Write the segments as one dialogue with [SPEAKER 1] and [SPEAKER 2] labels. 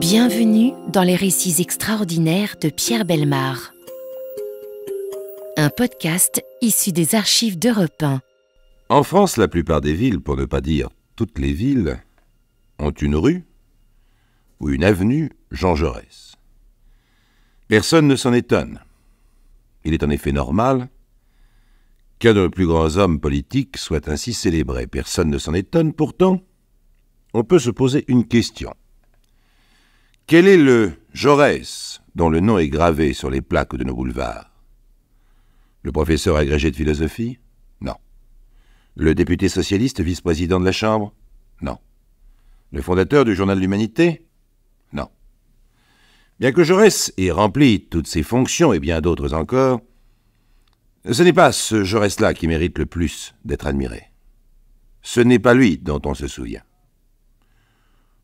[SPEAKER 1] Bienvenue dans les récits extraordinaires de Pierre Bellemare. Un podcast issu des archives d'Europe 1.
[SPEAKER 2] En France, la plupart des villes, pour ne pas dire toutes les villes, ont une rue ou une avenue Jean Jaurès. Personne ne s'en étonne. Il est en effet normal qu'un de nos plus grands hommes politiques soit ainsi célébré. Personne ne s'en étonne, pourtant, on peut se poser une question. Quel est le Jaurès dont le nom est gravé sur les plaques de nos boulevards? Le professeur agrégé de philosophie? Non. Le député socialiste vice-président de la Chambre? Non. Le fondateur du journal L'Humanité? Non. Bien que Jaurès ait rempli toutes ses fonctions et bien d'autres encore, ce n'est pas ce Jaurès-là qui mérite le plus d'être admiré. Ce n'est pas lui dont on se souvient.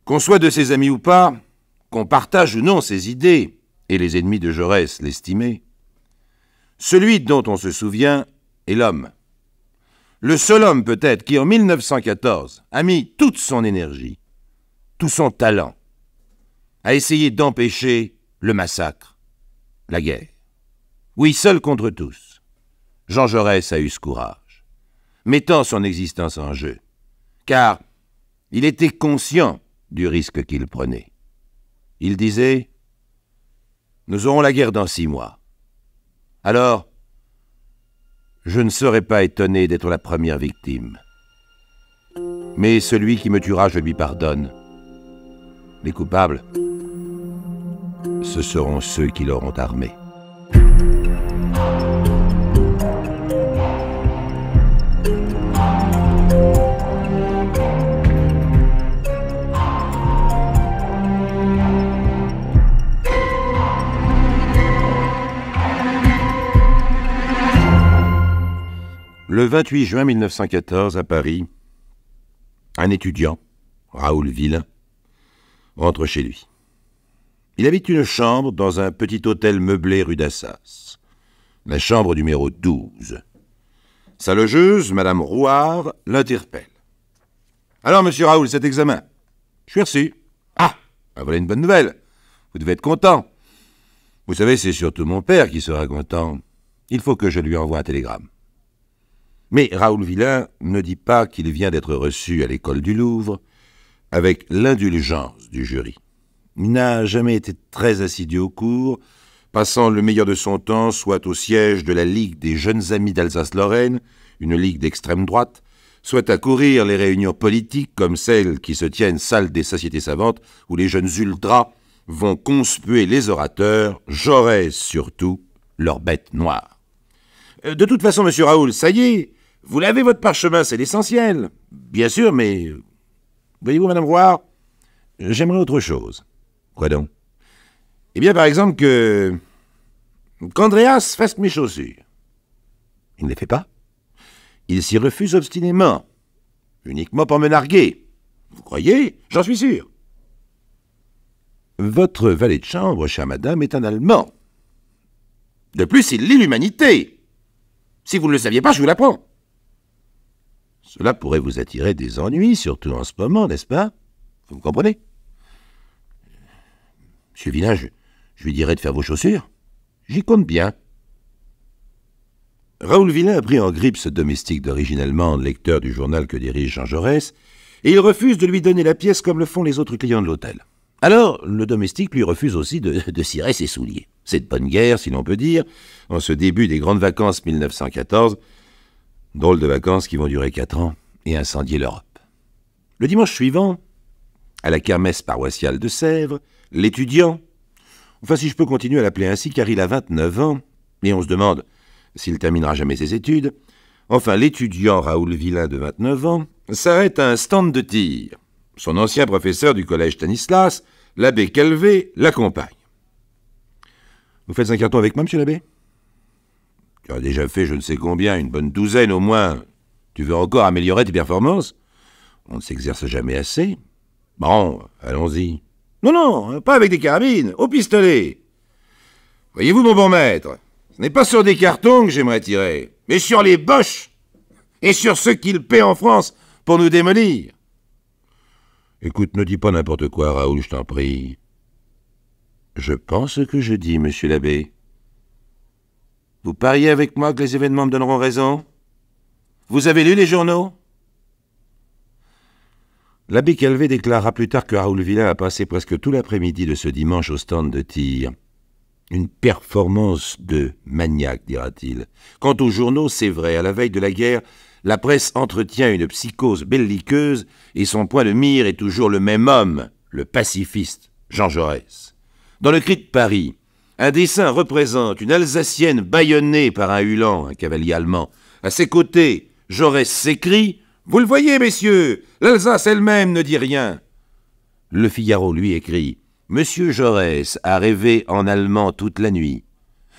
[SPEAKER 2] Qu'on soit de ses amis ou pas, qu'on partage ou non ses idées, et les ennemis de Jaurès l'estimaient, celui dont on se souvient est l'homme. Le seul homme peut-être qui en 1914 a mis toute son énergie, tout son talent, à essayer d'empêcher le massacre, la guerre. Oui, seul contre tous, Jean Jaurès a eu ce courage, mettant son existence en jeu, car il était conscient du risque qu'il prenait. Il disait « Nous aurons la guerre dans 6 mois. Alors, je ne serai pas étonné d'être la première victime. Mais celui qui me tuera, je lui pardonne. Les coupables, ce seront ceux qui l'auront armé. » Le 28 juin 1914, à Paris, un étudiant, Raoul Villain, rentre chez lui. Il habite une chambre dans un petit hôtel meublé rue d'Assas, la chambre numéro 12. Sa logeuse, Madame Rouard, l'interpelle. « Alors, monsieur Raoul, cet examen ?»« Je suis reçu. »« Ah, voilà une bonne nouvelle. Vous devez être content. Vous savez, c'est surtout mon père qui sera content. Il faut que je lui envoie un télégramme. » Mais Raoul Villain ne dit pas qu'il vient d'être reçu à l'école du Louvre avec l'indulgence du jury. Il n'a jamais été très assidu aux cours, passant le meilleur de son temps soit au siège de la Ligue des jeunes amis d'Alsace-Lorraine, une ligue d'extrême droite, soit à courir les réunions politiques comme celles qui se tiennent salle des sociétés savantes où les jeunes ultras vont conspuer les orateurs, Jaurès surtout, leur bête noire. De toute façon, monsieur Raoul, ça y est, vous l'avez votre parchemin, c'est l'essentiel. Bien sûr, mais... Voyez-vous, madame Rouard, j'aimerais autre chose. Quoi donc? Eh bien, par exemple, qu'Andreas fasse mes chaussures. Il ne les fait pas. Il s'y refuse obstinément. Uniquement pour me narguer. Vous croyez? J'en suis sûr. Votre valet de chambre, chère madame, est un Allemand. De plus, il lit l'Humanité. Si vous ne le saviez pas, je vous l'apprends. Cela pourrait vous attirer des ennuis, surtout en ce moment, n'est-ce pas? Vous me comprenez? Monsieur Villain, je lui dirai de faire vos chaussures. J'y compte bien. Raoul Villain a pris en grippe ce domestique d'origine allemande, lecteur du journal que dirige Jean Jaurès, et il refuse de lui donner la pièce comme le font les autres clients de l'hôtel. Alors, le domestique lui refuse aussi de cirer ses souliers. C'est de bonne guerre, si l'on peut dire, en ce début des grandes vacances 1914, drôles de vacances qui vont durer 4 ans et incendier l'Europe. Le dimanche suivant, à la kermesse paroissiale de Sèvres, l'étudiant, enfin si je peux continuer à l'appeler ainsi car il a 29 ans, et on se demande s'il terminera jamais ses études, enfin l'étudiant Raoul Villain de 29 ans s'arrête à un stand de tir. Son ancien professeur du collège Stanislas, l'abbé Calvé, l'accompagne. Vous faites un carton avec moi, monsieur l'abbé? Tu as déjà fait je ne sais combien, une bonne douzaine au moins. Tu veux encore améliorer tes performances? On ne s'exerce jamais assez. Bon, allons-y. Non, non, pas avec des carabines, au pistolet. Voyez-vous, mon bon maître, ce n'est pas sur des cartons que j'aimerais tirer, mais sur les Boches et sur ceux qu'ils paient en France pour nous démolir. Écoute, ne dis pas n'importe quoi, Raoul, je t'en prie. Je pense ce que je dis, monsieur l'abbé. Vous pariez avec moi que les événements me donneront raison? Vous avez lu les journaux? L'abbé Calvé déclara plus tard que Raoul Villain a passé presque tout l'après-midi de ce dimanche au stand de tir. Une performance de maniaque, dira-t-il. Quant aux journaux, c'est vrai, à la veille de la guerre, la presse entretient une psychose belliqueuse et son point de mire est toujours le même homme, le pacifiste, Jean Jaurès. Dans le Cri de Paris, un dessin représente une Alsacienne bâillonnée par un Ulan, un cavalier allemand. À ses côtés, Jaurès s'écrie « Vous le voyez, messieurs, l'Alsace elle-même ne dit rien !» Le Figaro lui écrit « Monsieur Jaurès a rêvé en allemand toute la nuit ».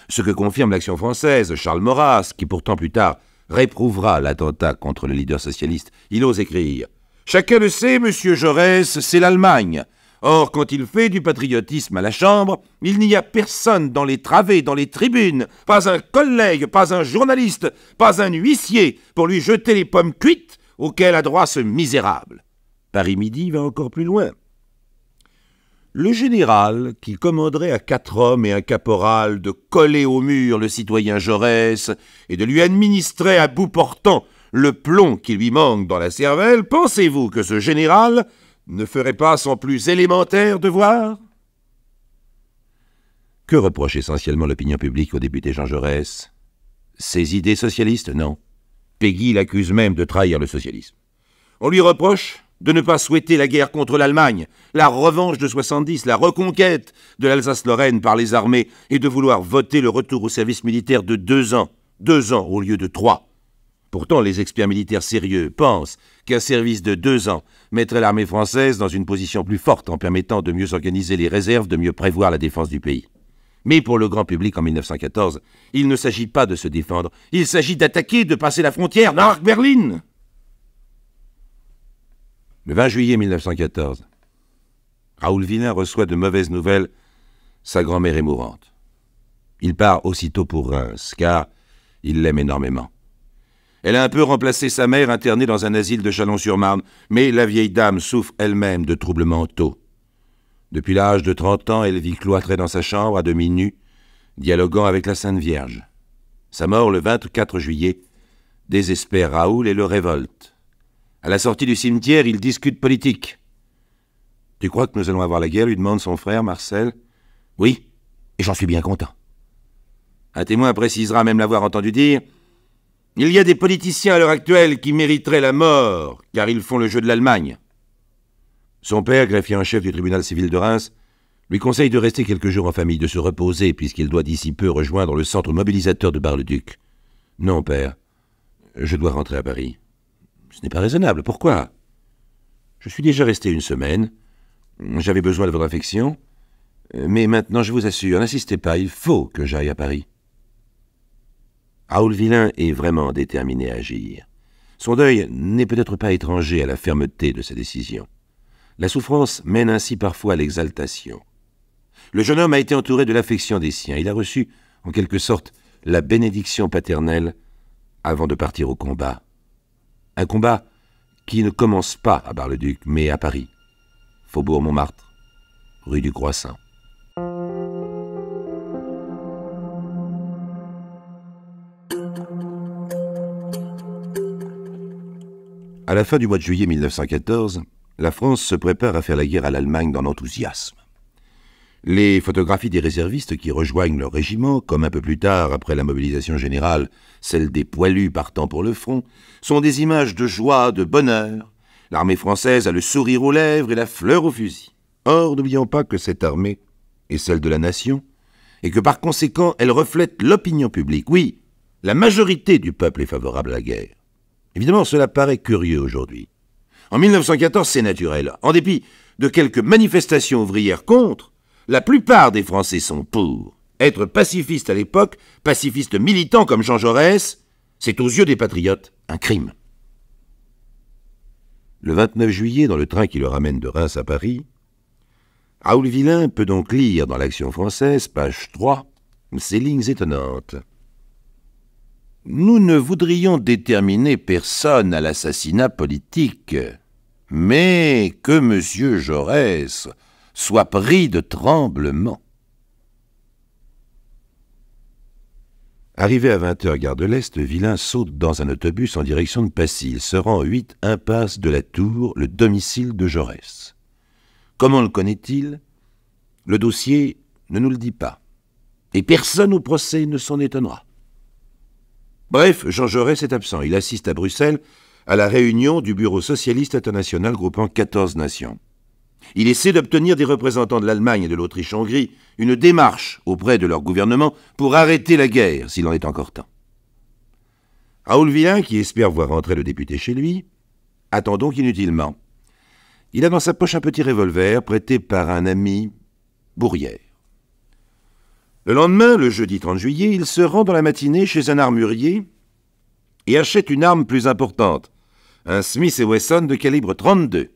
[SPEAKER 2] Ce que confirme l'Action française, Charles Maurras, qui pourtant plus tard réprouvera l'attentat contre le leader socialiste. Il ose écrire « Chacun le sait, monsieur Jaurès, c'est l'Allemagne. Or, quand il fait du patriotisme à la Chambre, il n'y a personne dans les travées, dans les tribunes, pas un collègue, pas un journaliste, pas un huissier pour lui jeter les pommes cuites auxquelles a droit ce misérable. » Paris Midi va encore plus loin. Le général, qui commanderait à 4 hommes et un caporal de coller au mur le citoyen Jaurès et de lui administrer à bout portant le plomb qui lui manque dans la cervelle, pensez-vous que ce général ne ferait pas son plus élémentaire devoir? Que reproche essentiellement l'opinion publique au député Jean Jaurès? Ses idées socialistes? Non. Péguy l'accuse même de trahir le socialisme. On lui reproche de ne pas souhaiter la guerre contre l'Allemagne, la revanche de 70, la reconquête de l'Alsace-Lorraine par les armées et de vouloir voter le retour au service militaire de 2 ans au lieu de 3. Pourtant, les experts militaires sérieux pensent qu'un service de 2 ans mettrait l'armée française dans une position plus forte en permettant de mieux organiser les réserves, de mieux prévoir la défense du pays. Mais pour le grand public en 1914, il ne s'agit pas de se défendre, il s'agit d'attaquer, de passer la frontière, Berlin. Le 20 juillet 1914, Raoul Villain reçoit de mauvaises nouvelles, sa grand-mère est mourante. Il part aussitôt pour Reims, car il l'aime énormément. Elle a un peu remplacé sa mère internée dans un asile de Chalon-sur-Marne, mais la vieille dame souffre elle-même de troubles mentaux. Depuis l'âge de 30 ans, elle vit cloîtrée dans sa chambre, à demi nue, dialoguant avec la Sainte Vierge. Sa mort, le 24 juillet, désespère Raoul et le révolte. À la sortie du cimetière, ils discutent politique. « Tu crois que nous allons avoir la guerre ?» lui demande son frère, Marcel. « Oui, et j'en suis bien content. » Un témoin précisera même l'avoir entendu dire « Il y a des politiciens à l'heure actuelle qui mériteraient la mort, car ils font le jeu de l'Allemagne. » Son père, greffier en chef du tribunal civil de Reims, lui conseille de rester quelques jours en famille, de se reposer, puisqu'il doit d'ici peu rejoindre le centre mobilisateur de Bar-le-Duc. « Non, père, je dois rentrer à Paris. » Ce n'est pas raisonnable. Pourquoi? Je suis déjà resté 1 semaine. J'avais besoin de votre affection. Mais maintenant, je vous assure, n'insistez pas, il faut que j'aille à Paris. Raoul Villain est vraiment déterminé à agir. Son deuil n'est peut-être pas étranger à la fermeté de sa décision. La souffrance mène ainsi parfois à l'exaltation. Le jeune homme a été entouré de l'affection des siens. Il a reçu, en quelque sorte, la bénédiction paternelle avant de partir au combat. Un combat qui ne commence pas à Bar-le-Duc, mais à Paris, faubourg Montmartre, rue du Croissant. À la fin du mois de juillet 1914, la France se prépare à faire la guerre à l'Allemagne dans l'enthousiasme. Les photographies des réservistes qui rejoignent leur régiment, comme un peu plus tard, après la mobilisation générale, celles des poilus partant pour le front, sont des images de joie, de bonheur. L'armée française a le sourire aux lèvres et la fleur au fusil. Or, n'oublions pas que cette armée est celle de la nation, et que par conséquent, elle reflète l'opinion publique. Oui, la majorité du peuple est favorable à la guerre. Évidemment, cela paraît curieux aujourd'hui. En 1914, c'est naturel. En dépit de quelques manifestations ouvrières contre, la plupart des Français sont pour. Être pacifiste à l'époque, pacifiste militant comme Jean Jaurès, c'est aux yeux des patriotes un crime. Le 29 juillet, dans le train qui le ramène de Reims à Paris, Raoul Villain peut donc lire dans l'Action française, page 3, ces lignes étonnantes. « Nous ne voudrions déterminer personne à l'assassinat politique, mais que M. Jaurès soit pris de tremblement. Arrivé à 20h gare de l'Est, Villain saute dans un autobus en direction de Passy. Il se rend 8 impasse de la Tour, le domicile de Jaurès. Comment le connaît-il? Le dossier ne nous le dit pas. Et personne au procès ne s'en étonnera. Bref, Jean Jaurès est absent. Il assiste à Bruxelles à la réunion du Bureau socialiste international groupant 14 nations. Il essaie d'obtenir des représentants de l'Allemagne et de l'Autriche-Hongrie une démarche auprès de leur gouvernement pour arrêter la guerre, s'il en est encore temps. Raoul Villain, qui espère voir rentrer le député chez lui, attend donc inutilement. Il a dans sa poche un petit revolver prêté par un ami, Bourrière. Le lendemain, le jeudi 30 juillet, il se rend dans la matinée chez un armurier et achète une arme plus importante, un Smith & Wesson de calibre 32.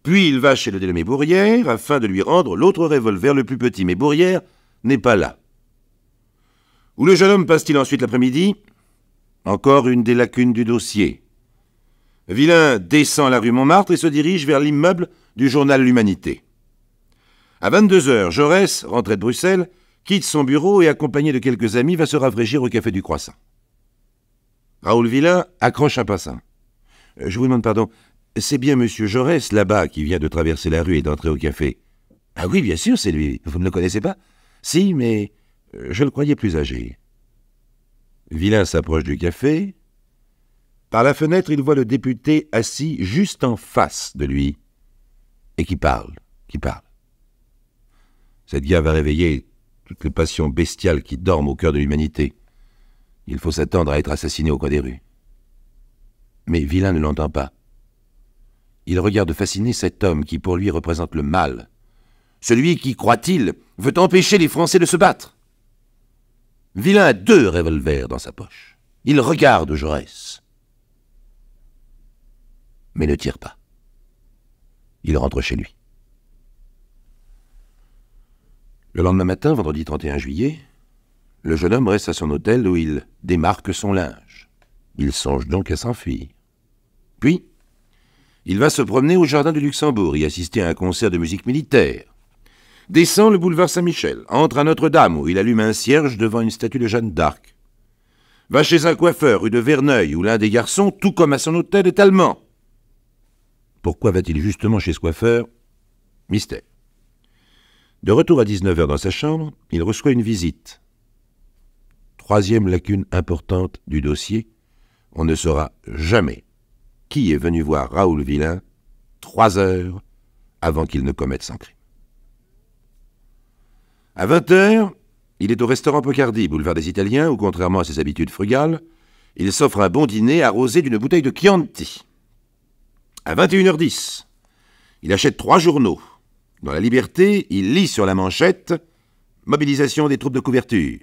[SPEAKER 2] Puis il va chez le dénommé Bourrière afin de lui rendre l'autre revolver le plus petit. Mais Bourrière n'est pas là. Où le jeune homme passe-t-il ensuite l'après-midi? Encore une des lacunes du dossier. Villain descend la rue Montmartre et se dirige vers l'immeuble du journal L'Humanité. À 22h, Jaurès, rentré de Bruxelles, quitte son bureau et, accompagné de quelques amis, va se rafraîchir au café du Croissant. Raoul Villain accroche un passant. « Je vous demande pardon. C'est bien monsieur Jaurès, là-bas, qui vient de traverser la rue et d'entrer au café. »« Ah oui, bien sûr, c'est lui. Vous ne le connaissez pas ?»« Si, mais je le croyais plus âgé. » Villain s'approche du café. Par la fenêtre, il voit le député assis juste en face de lui et qui parle. Cette guerre va réveiller toutes les passions bestiales qui dorment au cœur de l'humanité. Il faut s'attendre à être assassiné au coin des rues. Mais Villain ne l'entend pas. Il regarde fasciné cet homme qui pour lui représente le mal. Celui qui, croit-il, veut empêcher les Français de se battre. Villain a 2 revolvers dans sa poche. Il regarde Jaurès. Mais ne tire pas. Il rentre chez lui. Le lendemain matin, vendredi 31 juillet, le jeune homme reste à son hôtel où il démarque son linge. Il songe donc à s'enfuir. Puis, il va se promener au jardin du Luxembourg, y assister à un concert de musique militaire. Descend le boulevard Saint-Michel, entre à Notre-Dame où il allume un cierge devant une statue de Jeanne d'Arc. Va chez un coiffeur rue de Verneuil où l'un des garçons, tout comme à son hôtel, est allemand. Pourquoi va-t-il justement chez ce coiffeur? Mystère. De retour à 19h dans sa chambre, il reçoit une visite. 3e lacune importante du dossier, on ne saura jamais qui est venu voir Raoul Villain 3 heures avant qu'il ne commette son crime. À 20h, il est au restaurant Pocardi, boulevard des Italiens, où, contrairement à ses habitudes frugales, il s'offre un bon dîner arrosé d'une bouteille de Chianti. À 21h10, il achète 3 journaux. Dans La Liberté, il lit sur la manchette « Mobilisation des troupes de couverture ».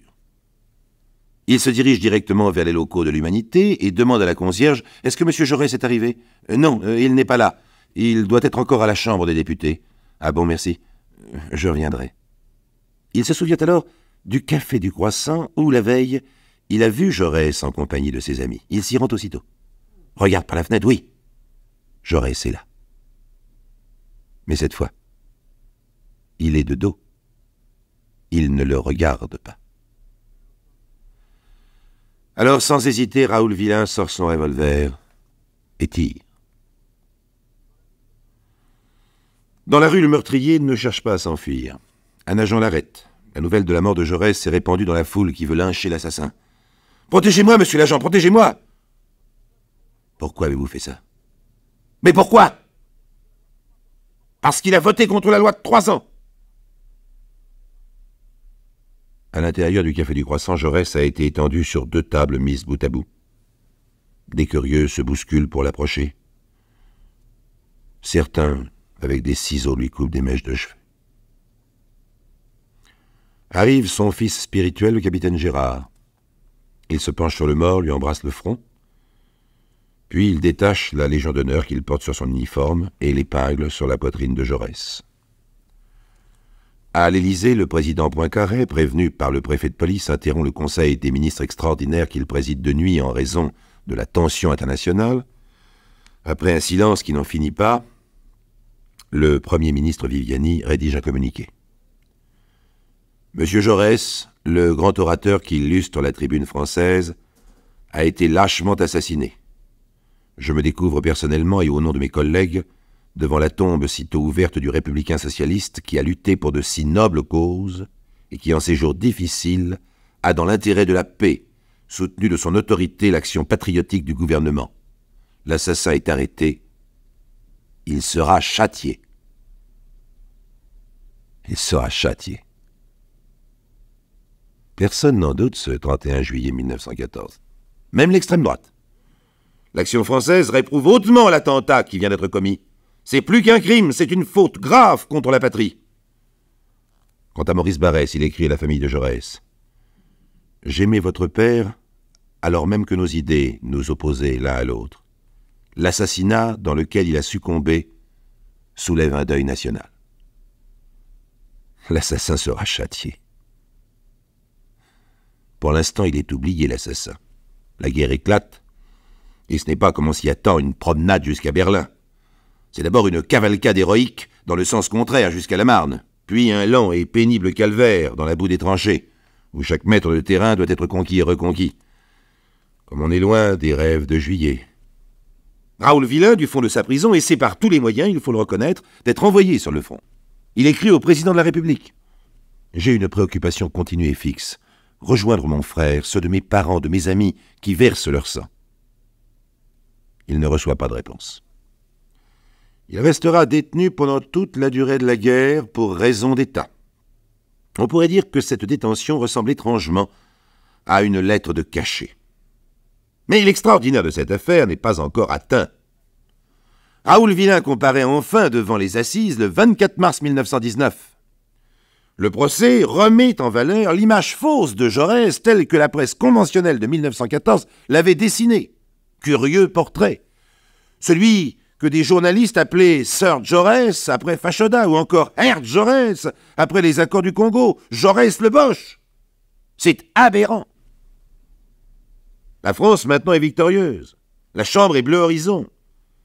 [SPEAKER 2] Il se dirige directement vers les locaux de l'Humanité et demande à la concierge « Est-ce que M. Jaurès est arrivé ?»« Non, il n'est pas là. Il doit être encore à la Chambre des députés. »« Ah bon, merci. Je reviendrai. » Il se souvient alors du café du Croissant où, la veille, il a vu Jaurès en compagnie de ses amis. Il s'y rend aussitôt. « Regarde par la fenêtre, oui. Jaurès est là. » Mais cette fois, il est de dos. Il ne le regarde pas. Alors, sans hésiter, Raoul Villain sort son revolver et tire. Dans la rue, le meurtrier ne cherche pas à s'enfuir. Un agent l'arrête. La nouvelle de la mort de Jaurès s'est répandue dans la foule qui veut lyncher l'assassin. « Protégez-moi, monsieur l'agent, protégez-moi !»« Pourquoi avez-vous fait ça ?»« Mais pourquoi ?»« Parce qu'il a voté contre la loi de 3 ans !» À l'intérieur du café du Croissant, Jaurès a été étendu sur 2 tables mises bout à bout. Des curieux se bousculent pour l'approcher. Certains, avec des ciseaux, lui coupent des mèches de cheveux. Arrive son fils spirituel, le capitaine Gérard. Il se penche sur le mort, lui embrasse le front. Puis il détache la Légion d'honneur qu'il porte sur son uniforme et l'épingle sur la poitrine de Jaurès. À l'Élysée, le président Poincaré, prévenu par le préfet de police, interrompt le conseil des ministres extraordinaires qu'il préside de nuit en raison de la tension internationale. Après un silence qui n'en finit pas, le premier ministre Viviani rédige un communiqué. Monsieur Jaurès, le grand orateur qui illustre la tribune française, a été lâchement assassiné. Je me découvre personnellement et au nom de mes collègues devant la tombe sitôt ouverte du républicain socialiste qui a lutté pour de si nobles causes et qui, en ces jours difficiles, a, dans l'intérêt de la paix, soutenu de son autorité l'action patriotique du gouvernement. L'assassin est arrêté. Il sera châtié. Il sera châtié. Personne n'en doute ce 31 juillet 1914. Même l'extrême droite. L'action française réprouve hautement l'attentat qui vient d'être commis. C'est plus qu'un crime, c'est une faute grave contre la patrie. Quant à Maurice Barrès, il écrit à la famille de Jaurès. « J'aimais votre père, alors même que nos idées nous opposaient l'un à l'autre. L'assassinat dans lequel il a succombé soulève un deuil national. L'assassin sera châtié. Pour l'instant, il est oublié, l'assassin. La guerre éclate, et ce n'est pas, comme on s'y attend, une promenade jusqu'à Berlin. C'est d'abord une cavalcade héroïque dans le sens contraire jusqu'à la Marne, puis un lent et pénible calvaire dans la boue des tranchées, où chaque mètre de terrain doit être conquis et reconquis. Comme on est loin des rêves de juillet. Raoul Villain, du fond de sa prison, essaie par tous les moyens, il faut le reconnaître, d'être envoyé sur le front. Il écrit au président de la République. « J'ai une préoccupation continue et fixe. Rejoindre mon frère, ceux de mes parents, de mes amis, qui versent leur sang. » Il ne reçoit pas de réponse. Il restera détenu pendant toute la durée de la guerre pour raison d'État. On pourrait dire que cette détention ressemble étrangement à une lettre de cachet. Mais l'extraordinaire de cette affaire n'est pas encore atteint. Raoul Villain comparaît enfin devant les assises le 24 mars 1919. Le procès remet en valeur l'image fausse de Jaurès telle que la presse conventionnelle de 1914 l'avait dessinée. Curieux portrait. Celui que des journalistes appelaient Sir Jaurès après Fachoda ou encore Herr Jaurès après les accords du Congo, Jaurès le Boche. C'est aberrant. La France maintenant est victorieuse. La Chambre est bleu horizon.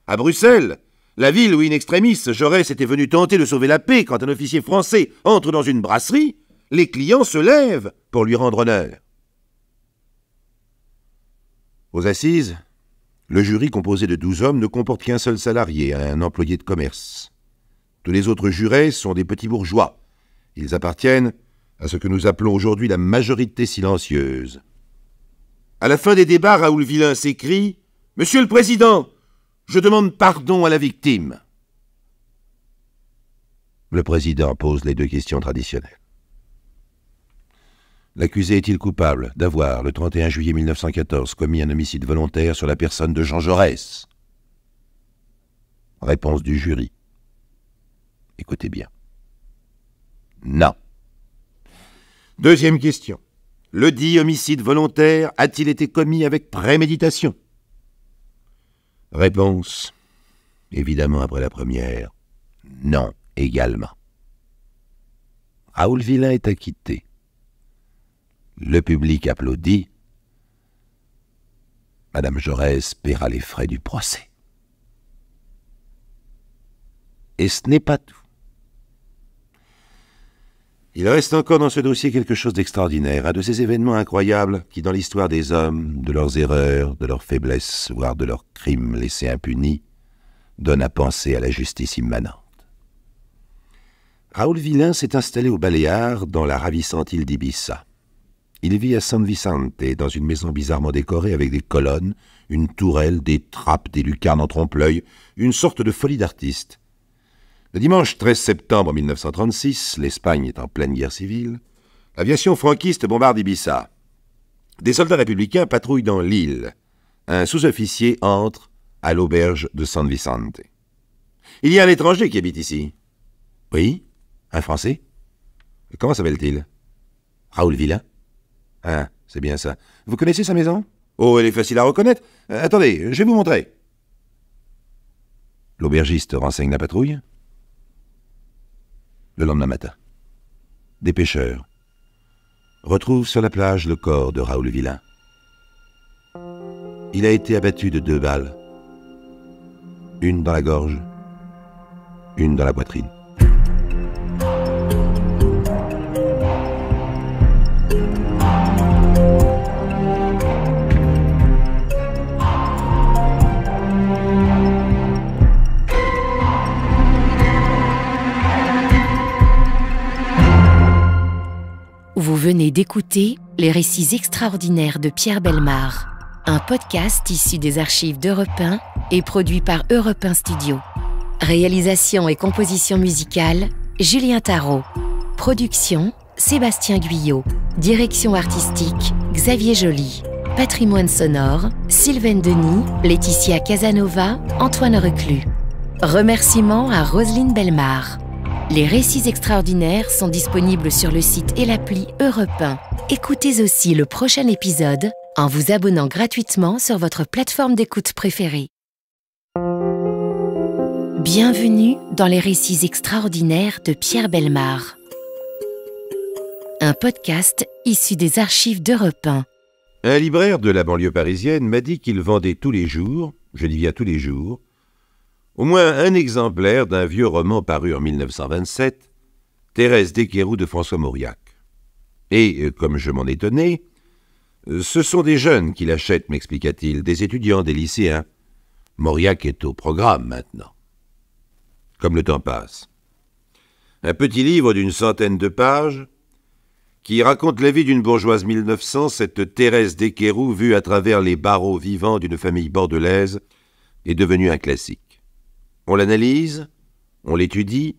[SPEAKER 2] À Bruxelles, la ville où in extremis Jaurès était venu tenter de sauver la paix quand un officier français entre dans une brasserie, les clients se lèvent pour lui rendre honneur. Aux assises, le jury composé de 12 hommes ne comporte qu'un seul salarié, un employé de commerce. Tous les autres jurés sont des petits bourgeois. Ils appartiennent à ce que nous appelons aujourd'hui la majorité silencieuse. À la fin des débats, Raoul Villain s'écrie « Monsieur le Président, je demande pardon à la victime. » Le président pose les deux questions traditionnelles. L'accusé est-il coupable d'avoir, le 31 juillet 1914, commis un homicide volontaire sur la personne de Jean Jaurès? Réponse du jury. Écoutez bien. Non. Deuxième question. Le dit homicide volontaire a-t-il été commis avec préméditation? Réponse. Évidemment après la première. Non également. Raoul Villain est acquitté. Le public applaudit. Madame Jaurès paiera les frais du procès. Et ce n'est pas tout. Il reste encore dans ce dossier quelque chose d'extraordinaire, un de ces événements incroyables qui, dans l'histoire des hommes, de leurs erreurs, de leurs faiblesses, voire de leurs crimes laissés impunis, donnent à penser à la justice immanente. Raoul Villain s'est installé aux Baléares, dans la ravissante île d'Ibiza. Il vit à San Vicente, dans une maison bizarrement décorée avec des colonnes, une tourelle, des trappes, des lucarnes en trompe-l'œil, une sorte de folie d'artiste. Le dimanche 13 septembre 1936, l'Espagne est en pleine guerre civile, l'aviation franquiste bombarde Ibiza. Des soldats républicains patrouillent dans l'île. Un sous-officier entre à l'auberge de San Vicente. « Il y a un étranger qui habite ici. »« Oui, un Français. »« Comment s'appelle-t-il ?»« Raoul Villain. »« Ah, c'est bien ça. Vous connaissez sa maison ?»« Oh, elle est facile à reconnaître. Attendez, je vais vous montrer. » L'aubergiste renseigne la patrouille. Le lendemain matin, des pêcheurs retrouvent sur la plage le corps de Raoul Villain. Il a été abattu de 2 balles, une dans la gorge, une dans la poitrine.
[SPEAKER 1] Vous venez d'écouter Les récits extraordinaires de Pierre Bellemare, un podcast issu des archives d'Europe 1 et produit par Europe 1 Studio. Réalisation et composition musicale, Julien Tarot. Production, Sébastien Guyot. Direction artistique, Xavier Joly. Patrimoine sonore, Sylvaine Denis, Laetitia Casanova, Antoine Reclus. Remerciements à Roselyne Bellemare. Les récits extraordinaires sont disponibles sur le site et l'appli Europe 1. Écoutez aussi le prochain épisode en vous abonnant gratuitement sur votre plateforme d'écoute préférée. Bienvenue dans les récits extraordinaires de Pierre Bellemare. Un podcast issu des archives d'Europe 1.
[SPEAKER 2] Un libraire de la banlieue parisienne m'a dit qu'il vendait tous les jours, je dis bien tous les jours, au moins un exemplaire d'un vieux roman paru en 1927, Thérèse d'Équerroux de François Mauriac. Et, comme je m'en étonnais, ce sont des jeunes qui l'achètent, m'expliqua-t-il, des étudiants, des lycéens. Mauriac est au programme maintenant. Comme le temps passe. Un petit livre d'une centaine de pages qui raconte la vie d'une bourgeoise 1900, cette Thérèse d'Équerroux vue à travers les barreaux vivants d'une famille bordelaise, est devenue un classique. On l'analyse, on l'étudie,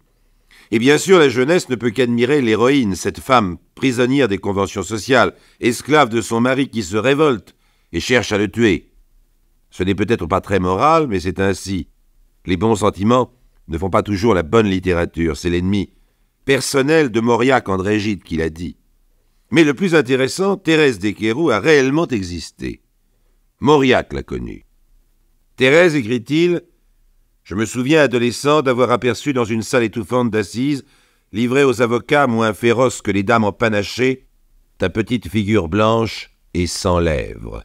[SPEAKER 2] et bien sûr la jeunesse ne peut qu'admirer l'héroïne, cette femme prisonnière des conventions sociales, esclave de son mari qui se révolte et cherche à le tuer. Ce n'est peut-être pas très moral, mais c'est ainsi. Les bons sentiments ne font pas toujours la bonne littérature, c'est l'ennemi personnel de Mauriac, André Gide, qui l'a dit. Mais le plus intéressant, Thérèse d'Équerroux a réellement existé. Mauriac l'a connue. Thérèse, écrit-il, je me souviens, adolescent, d'avoir aperçu dans une salle étouffante d'assises, livrée aux avocats moins féroces que les dames empanachées, ta petite figure blanche et sans lèvres.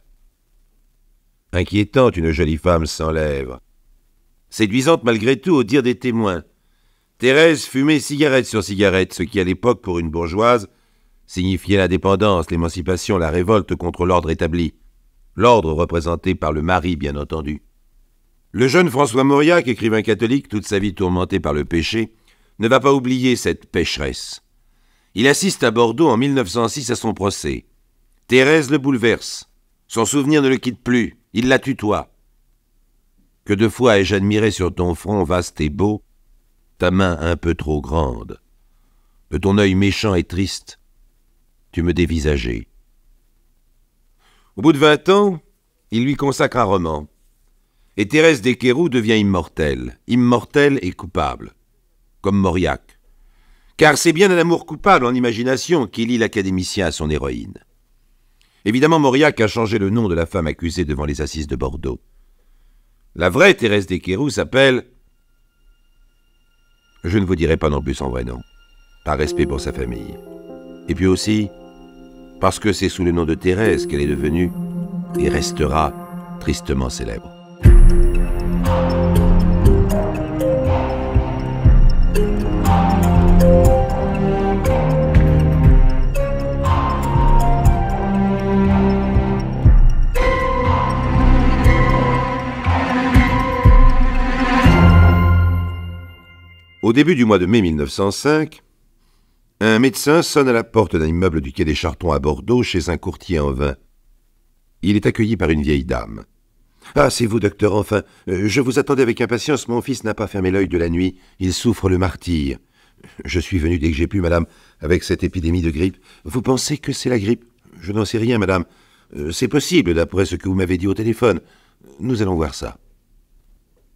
[SPEAKER 2] Inquiétante, une jolie femme sans lèvres. Séduisante malgré tout, au dire des témoins. Thérèse fumait cigarette sur cigarette, ce qui, à l'époque, pour une bourgeoise, signifiait l'indépendance, l'émancipation, la révolte contre l'ordre établi. L'ordre représenté par le mari, bien entendu. Le jeune François Mauriac, écrivain catholique, toute sa vie tourmenté par le péché, ne va pas oublier cette pécheresse. Il assiste à Bordeaux en 1906 à son procès. Thérèse le bouleverse. Son souvenir ne le quitte plus. Il la tutoie. Que de fois ai-je admiré sur ton front vaste et beau ta main un peu trop grande. De ton œil méchant et triste, tu me dévisageais. Au bout de 20 ans, il lui consacre un roman. Et Thérèse d'Équerroux devient immortelle et coupable, comme Mauriac. Car c'est bien un amour coupable en imagination qui lie l'académicien à son héroïne. Évidemment, Mauriac a changé le nom de la femme accusée devant les assises de Bordeaux. La vraie Thérèse d'Équerroux s'appelle... Je ne vous dirai pas non plus son vrai nom, par respect pour sa famille. Et puis aussi, parce que c'est sous le nom de Thérèse qu'elle est devenue et restera tristement célèbre. Au début du mois de mai 1905, un médecin sonne à la porte d'un immeuble du quai des Chartrons à Bordeaux chez un courtier en vin. Il est accueilli par une vieille dame. « Ah, c'est vous, docteur, enfin. Je vous attendais avec impatience. Mon fils n'a pas fermé l'œil de la nuit. Il souffre le martyre. Je suis venu dès que j'ai pu, madame, avec cette épidémie de grippe. Vous pensez que c'est la grippe? Je n'en sais rien, madame. C'est possible, d'après ce que vous m'avez dit au téléphone. Nous allons voir ça. »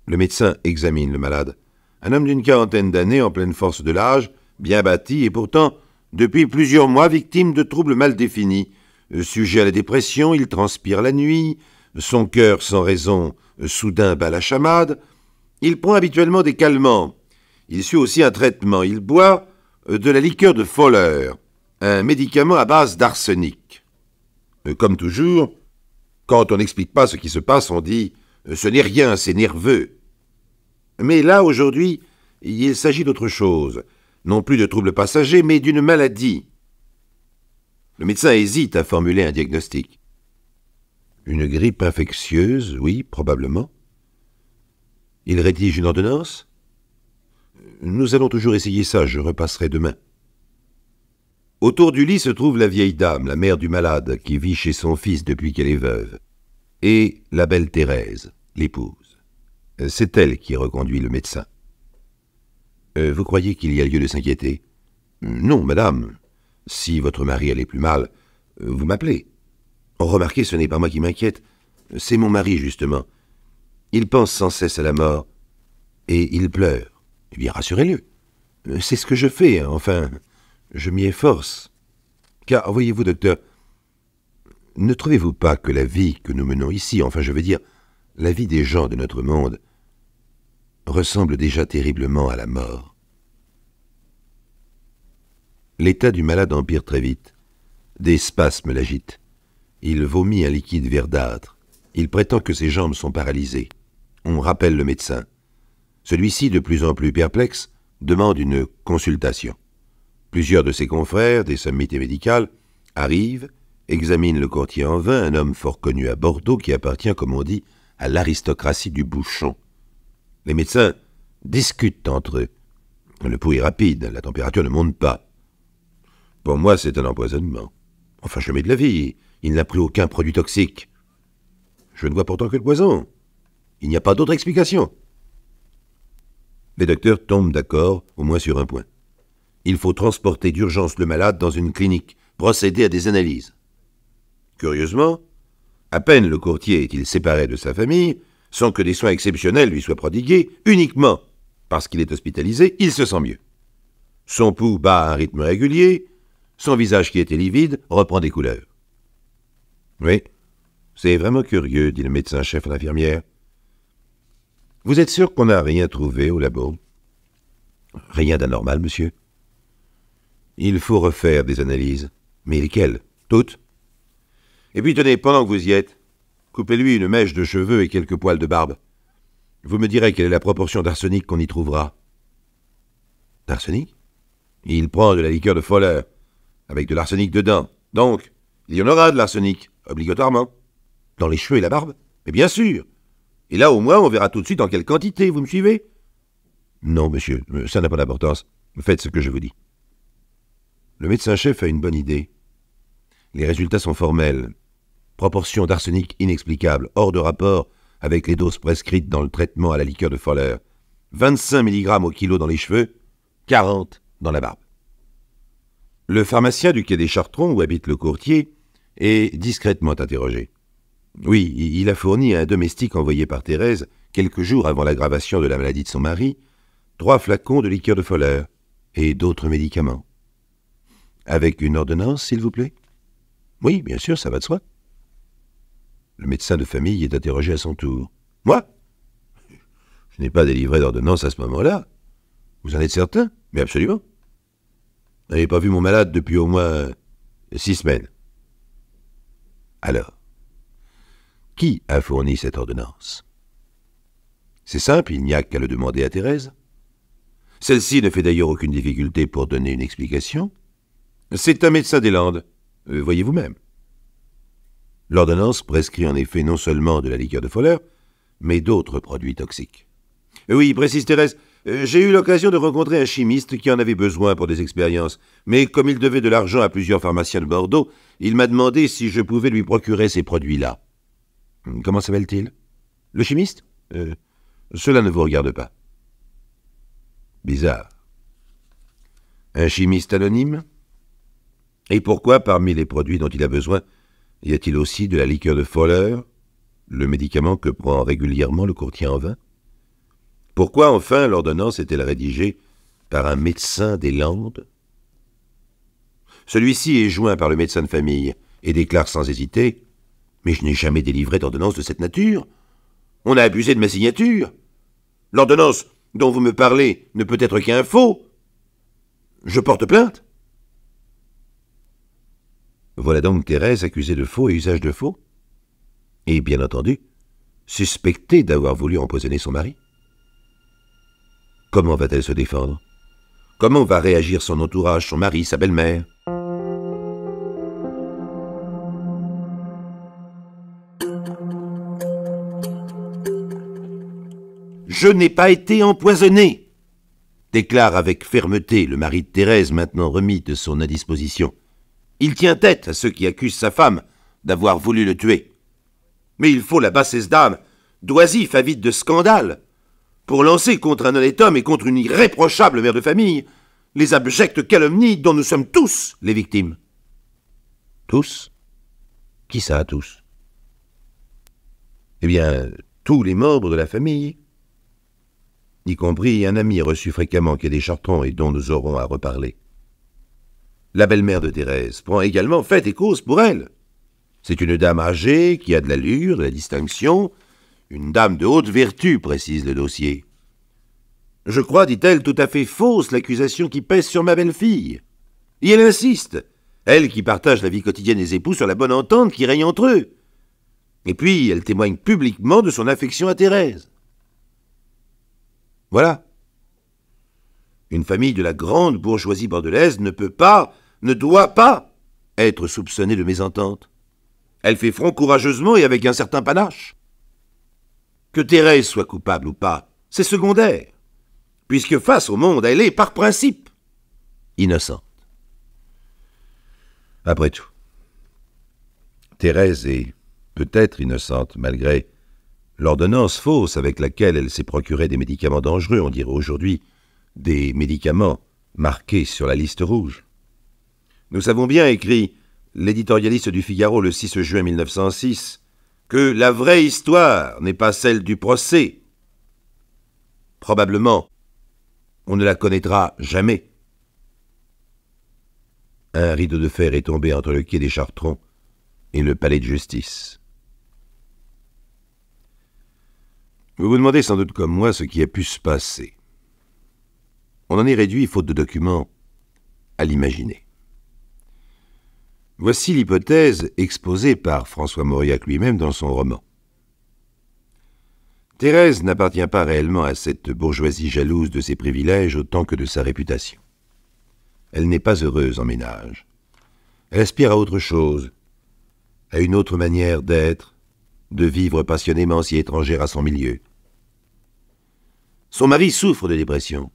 [SPEAKER 2] Le médecin examine le malade. Un homme d'une quarantaine d'années, en pleine force de l'âge, bien bâti, et pourtant, depuis plusieurs mois, victime de troubles mal définis. Sujet à la dépression, il transpire la nuit, son cœur, sans raison, soudain bat la chamade. Il prend habituellement des calmants. Il suit aussi un traitement. Il boit de la liqueur de Fowler, un médicament à base d'arsenic. Comme toujours, quand on n'explique pas ce qui se passe, on dit « ce n'est rien, c'est nerveux ». Mais là, aujourd'hui, il s'agit d'autre chose. Non plus de troubles passagers, mais d'une maladie. Le médecin hésite à formuler un diagnostic. Une grippe infectieuse, oui, probablement. Il rédige une ordonnance? Nous allons toujours essayer ça, je repasserai demain. Autour du lit se trouve la vieille dame, la mère du malade, qui vit chez son fils depuis qu'elle est veuve, et la belle Thérèse, l'épouse. C'est elle qui reconduit le médecin. Vous croyez qu'il y a lieu de s'inquiéter? Non, madame. Si votre mari allait plus mal, vous m'appelez. Remarquez, ce n'est pas moi qui m'inquiète, c'est mon mari, justement. Il pense sans cesse à la mort, et il pleure. Eh bien, rassurez-le. C'est ce que je fais, hein. Enfin, je m'y efforce. Car, voyez-vous, docteur, ne trouvez-vous pas que la vie que nous menons ici, enfin, je veux dire, la vie des gens de notre monde, ressemble déjà terriblement à la mort? L'état du malade empire très vite. Des spasmes l'agitent. Il vomit un liquide verdâtre. Il prétend que ses jambes sont paralysées. On rappelle le médecin. Celui-ci, de plus en plus perplexe, demande une consultation. Plusieurs de ses confrères, des sommités médicales, arrivent, examinent le courtier en vin, un homme fort connu à Bordeaux qui appartient, comme on dit, à l'aristocratie du bouchon. Les médecins discutent entre eux. Le pouls est rapide, la température ne monte pas. Pour moi, c'est un empoisonnement. Enfin, jamais de la vie, il n'a pris aucun produit toxique. Je ne vois pourtant que le poison. Il n'y a pas d'autre explication. Les docteurs tombent d'accord, au moins sur un point. Il faut transporter d'urgence le malade dans une clinique, procéder à des analyses. Curieusement, à peine le courtier est-il séparé de sa famille, sans que des soins exceptionnels lui soient prodigués, uniquement parce qu'il est hospitalisé, il se sent mieux. Son pouls bat à un rythme régulier, son visage qui était livide reprend des couleurs. Oui, c'est vraiment curieux, dit le médecin-chef à l'infirmière. Vous êtes sûr qu'on n'a rien trouvé au labo? Rien d'anormal, monsieur. Il faut refaire des analyses. Mais lesquelles? Toutes? Et puis tenez, pendant que vous y êtes, coupez-lui une mèche de cheveux et quelques poils de barbe. Vous me direz quelle est la proportion d'arsenic qu'on y trouvera. D'arsenic? Il prend de la liqueur de Fowler, avec de l'arsenic dedans. Donc, il y en aura de l'arsenic, obligatoirement. Dans les cheveux et la barbe? Mais bien sûr. Et là, au moins, on verra tout de suite en quelle quantité, vous me suivez? Non, monsieur, ça n'a pas d'importance. Faites ce que je vous dis. Le médecin-chef a une bonne idée. Les résultats sont formels. Proportion d'arsenic inexplicable, hors de rapport avec les doses prescrites dans le traitement à la liqueur de Fowler. 25 mg au kilo dans les cheveux, 40 dans la barbe. Le pharmacien du quai des Chartrons, où habite le courtier, est discrètement interrogé. Oui, il a fourni à un domestique envoyé par Thérèse, quelques jours avant l'aggravation de la maladie de son mari, 3 flacons de liqueur de Fowler et d'autres médicaments. Avec une ordonnance, s'il vous plaît? Oui, bien sûr, ça va de soi. Le médecin de famille est interrogé à son tour. Moi? Je n'ai pas délivré d'ordonnance à ce moment-là. Vous en êtes certain? Mais absolument. Vous n'avez pas vu mon malade depuis au moins 6 semaines. Alors, qui a fourni cette ordonnance? C'est simple, il n'y a qu'à le demander à Thérèse. Celle-ci ne fait d'ailleurs aucune difficulté pour donner une explication. C'est un médecin des Landes, voyez vous-même. L'ordonnance prescrit en effet non seulement de la liqueur de Fowler, mais d'autres produits toxiques. Oui, précise Thérèse, j'ai eu l'occasion de rencontrer un chimiste qui en avait besoin pour des expériences, mais comme il devait de l'argent à plusieurs pharmaciens de Bordeaux, il m'a demandé si je pouvais lui procurer ces produits-là. Comment s'appelle-t-il? Le chimiste? Cela ne vous regarde pas. Bizarre. Un chimiste anonyme? Et pourquoi, parmi les produits dont il a besoin, y a-t-il aussi de la liqueur de Fowler, le médicament que prend régulièrement le courtier en vin? Pourquoi, enfin, l'ordonnance est-elle rédigée par un médecin des Landes? Celui-ci est joint par le médecin de famille et déclare sans hésiter « Mais je n'ai jamais délivré d'ordonnance de cette nature. On a abusé de ma signature. L'ordonnance dont vous me parlez ne peut être qu'un faux. Je porte plainte. » Voilà donc Thérèse accusée de faux et usage de faux. Et, bien entendu, suspectée d'avoir voulu empoisonner son mari. Comment va-t-elle se défendre? Comment va réagir son entourage, son mari, sa belle-mère? Je n'ai pas été empoisonné. déclare avec fermeté le mari de Thérèse, maintenant remis de son indisposition. Il tient tête à ceux qui accusent sa femme d'avoir voulu le tuer. Mais il faut la bassesse d'âme, d'oisif, avide de scandale, pour lancer contre un honnête homme et contre une irréprochable mère de famille les abjectes calomnies dont nous sommes tous les victimes. Tous? Qui ça, tous? Eh bien, tous les membres de la famille, y compris un ami reçu fréquemment qui est des Chartrons et dont nous aurons à reparler. La belle-mère de Thérèse prend également fait et cause pour elle. C'est une dame âgée, qui a de l'allure, de la distinction, une dame de haute vertu, précise le dossier. Je crois, dit-elle, tout à fait fausse l'accusation qui pèse sur ma belle-fille. Et elle insiste, elle qui partage la vie quotidienne des époux sur la bonne entente qui règne entre eux. Et puis, elle témoigne publiquement de son affection à Thérèse. Voilà. Une famille de la grande bourgeoisie bordelaise ne peut pas, ne doit pas être soupçonnée de mésentente. Elle fait front courageusement et avec un certain panache. Que Thérèse soit coupable ou pas, c'est secondaire, puisque face au monde, elle est, par principe, innocente. Après tout, Thérèse est peut-être innocente, malgré l'ordonnance fausse avec laquelle elle s'est procuré des médicaments dangereux, on dirait aujourd'hui des médicaments marqués sur la liste rouge. Nous savons bien, écrit l'éditorialiste du Figaro le 6 juin 1906, que la vraie histoire n'est pas celle du procès. Probablement, on ne la connaîtra jamais. Un rideau de fer est tombé entre le quai des Chartrons et le palais de justice. Vous vous demandez sans doute comme moi ce qui a pu se passer. On en est réduit, faute de documents, à l'imaginer. Voici l'hypothèse exposée par François Mauriac lui-même dans son roman. Thérèse n'appartient pas réellement à cette bourgeoisie jalouse de ses privilèges autant que de sa réputation. Elle n'est pas heureuse en ménage. Elle aspire à autre chose, à une autre manière d'être, de vivre passionnément si étrangère à son milieu. Son mari souffre de dépression.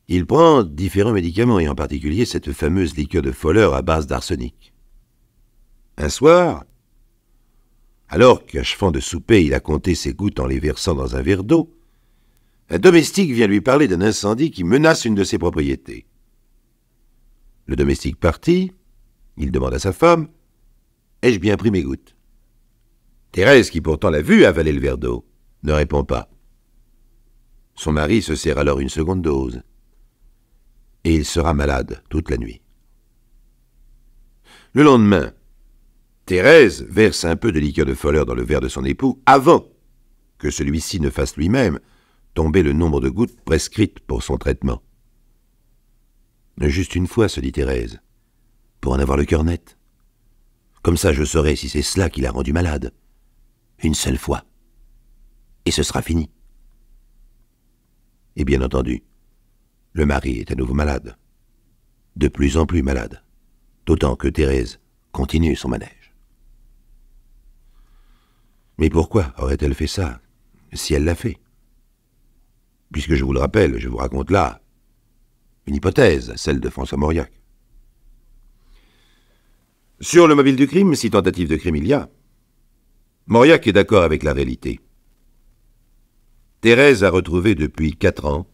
[SPEAKER 2] Il prend différents médicaments, et en particulier cette fameuse liqueur de Foller à base d'arsenic. Un soir, alors qu'achevant de souper, il a compté ses gouttes en les versant dans un verre d'eau, un domestique vient lui parler d'un incendie qui menace une de ses propriétés. Le domestique parti, il demande à sa femme « Ai-je bien pris mes gouttes ?» Thérèse, qui pourtant l'a vu avaler le verre d'eau, ne répond pas. Son mari se sert alors une seconde dose. Et il sera malade toute la nuit. Le lendemain, Thérèse verse un peu de liqueur de Foller dans le verre de son époux avant que celui-ci ne fasse lui-même tomber le nombre de gouttes prescrites pour son traitement. Juste une fois, se dit Thérèse, pour en avoir le cœur net. Comme ça, je saurai si c'est cela qui l'a rendu malade. Une seule fois. Et ce sera fini. Et bien entendu, le mari est à nouveau malade. De plus en plus malade. D'autant que Thérèse continue son manège. Mais pourquoi aurait-elle fait ça, si elle l'a fait? Puisque je vous le rappelle, je vous raconte là une hypothèse, celle de François Mauriac. Sur le mobile du crime, si tentative de crime il y a, Mauriac est d'accord avec la réalité. Thérèse a retrouvé depuis 4 ans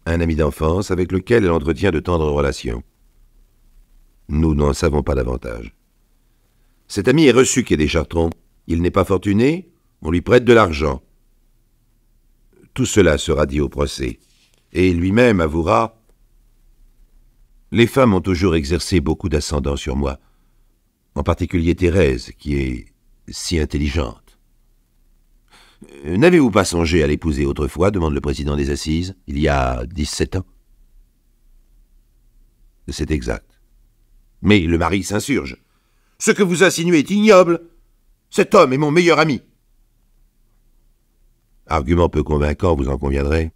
[SPEAKER 2] un ami d'enfance avec lequel elle entretient de tendres relations. Nous n'en savons pas davantage. Cet ami est reçu quai des Chartrons. Il n'est pas fortuné, on lui prête de l'argent. Tout cela sera dit au procès, et lui-même avouera « Les femmes ont toujours exercé beaucoup d'ascendant sur moi, en particulier Thérèse, qui est si intelligente. » N'avez-vous pas songé à l'épouser autrefois, demande le président des Assises, il y a 17 ans. C'est exact. Mais le mari s'insurge. Ce que vous insinuez est ignoble. Cet homme est mon meilleur ami. Argument peu convaincant, vous en conviendrez.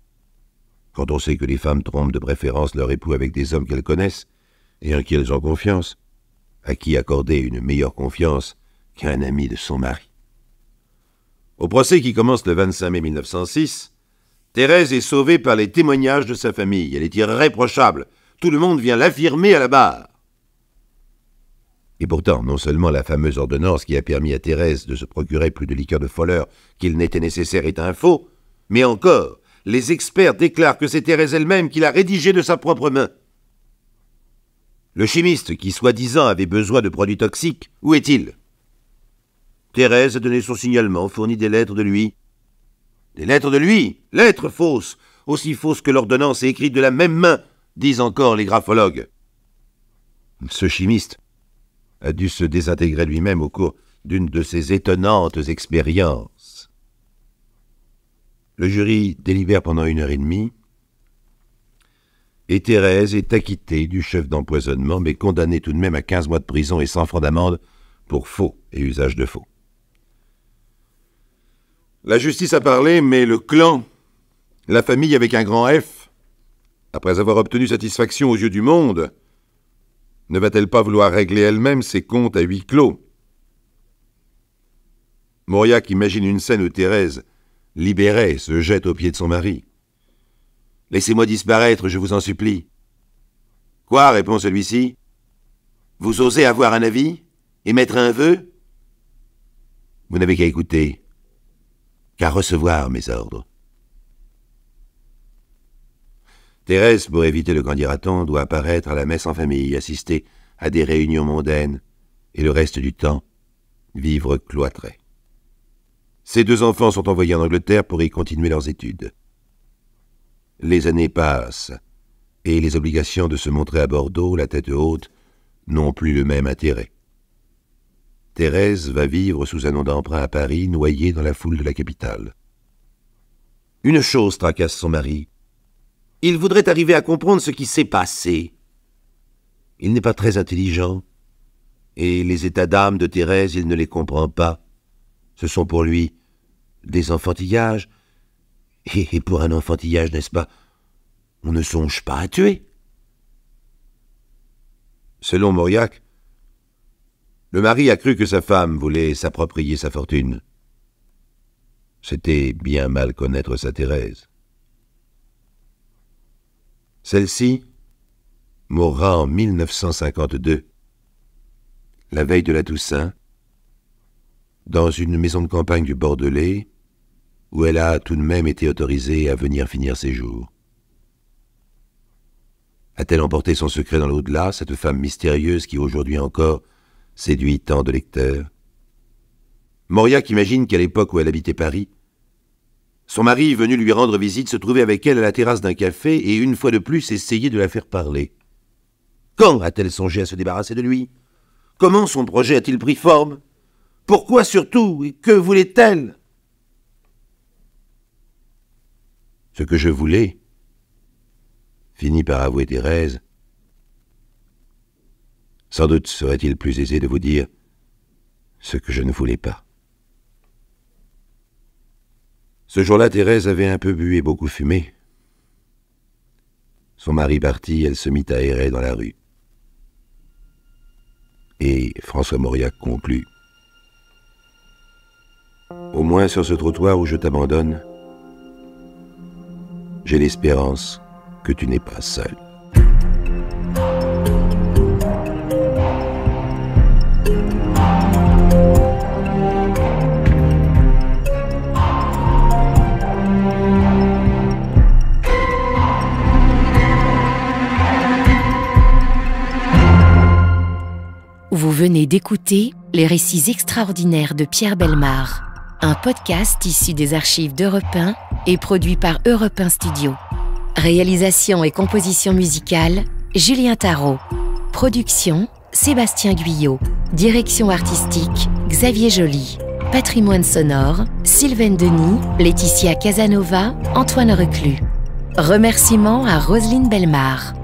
[SPEAKER 2] Quand on sait que les femmes trompent de préférence leur époux avec des hommes qu'elles connaissent et en qui elles ont confiance, à qui accorder une meilleure confiance qu'à un ami de son mari. Au procès qui commence le 25 mai 1906, Thérèse est sauvée par les témoignages de sa famille. Elle est irréprochable. Tout le monde vient l'affirmer à la barre. Et pourtant, non seulement la fameuse ordonnance qui a permis à Thérèse de se procurer plus de liqueur de Foller qu'il n'était nécessaire est un faux, mais encore, les experts déclarent que c'est Thérèse elle-même qui l'a rédigée de sa propre main. Le chimiste qui, soi-disant, avait besoin de produits toxiques, où est-il? Thérèse a donné son signalement, fourni des lettres de lui. Des lettres de lui? Lettres fausses, aussi fausses que l'ordonnance est écrite de la même main, disent encore les graphologues. Ce chimiste a dû se désintégrer lui-même au cours d'une de ses étonnantes expériences. Le jury délibère pendant 1h30, et Thérèse est acquittée du chef d'empoisonnement, mais condamnée tout de même à 15 mois de prison et 100 francs d'amende pour faux et usage de faux. La justice a parlé, mais le clan, la famille avec un grand F, après avoir obtenu satisfaction aux yeux du monde, ne va-t-elle pas vouloir régler elle-même ses comptes à huis clos? Mauriac imagine une scène où Thérèse, libérée, se jette aux pieds de son mari. « Laissez-moi disparaître, je vous en supplie. »« Quoi ?» répond celui-ci. « Vous osez avoir un avis? Émettre un vœu? Vous n'avez qu'à écouter, qu'à recevoir mes ordres. » Thérèse, pour éviter le candidaton, doit apparaître à la messe en famille, assister à des réunions mondaines, et le reste du temps, vivre cloîtrée. Ses 2 enfants sont envoyés en Angleterre pour y continuer leurs études. Les années passent, et les obligations de se montrer à Bordeaux, la tête haute, n'ont plus le même intérêt. Thérèse va vivre sous un nom d'emprunt à Paris, noyée dans la foule de la capitale. Une chose tracasse son mari. Il voudrait arriver à comprendre ce qui s'est passé. Il n'est pas très intelligent, et les états d'âme de Thérèse, il ne les comprend pas. Ce sont pour lui des enfantillages, et pour un enfantillage, n'est-ce pas, on ne songe pas à tuer. Selon Mauriac, le mari a cru que sa femme voulait s'approprier sa fortune. C'était bien mal connaître sa Thérèse. Celle-ci mourra en 1952, la veille de la Toussaint, dans une maison de campagne du Bordelais, où elle a tout de même été autorisée à venir finir ses jours. A-t-elle emporté son secret dans l'au-delà, cette femme mystérieuse qui aujourd'hui encore séduit tant de lecteurs? Mauriac imagine qu'à l'époque où elle habitait Paris, son mari, venu lui rendre visite, se trouvait avec elle à la terrasse d'un café et, une fois de plus, essayait de la faire parler. Quand a-t-elle songé à se débarrasser de lui? Comment son projet a-t-il pris forme? Pourquoi surtout? Et que voulait-elle? Ce que je voulais, finit par avouer Thérèse. Sans doute serait-il plus aisé de vous dire ce que je ne voulais pas. Ce jour-là, Thérèse avait un peu bu et beaucoup fumé. Son mari parti, elle se mit à errer dans la rue. Et François Mauriac conclut. Au moins sur ce trottoir où je t'abandonne, j'ai l'espérance que tu n'es pas seul.
[SPEAKER 1] Vous venez d'écouter Les récits extraordinaires de Pierre Bellemare, un podcast issu des archives d'Europe 1 et produit par Europe 1 Studio. Réalisation et composition musicale, Julien Tarot. Production, Sébastien Guyot. Direction artistique, Xavier Joly. Patrimoine sonore, Sylvaine Denis, Laetitia Casanova, Antoine Reclus. Remerciements à Roselyne Bellemare.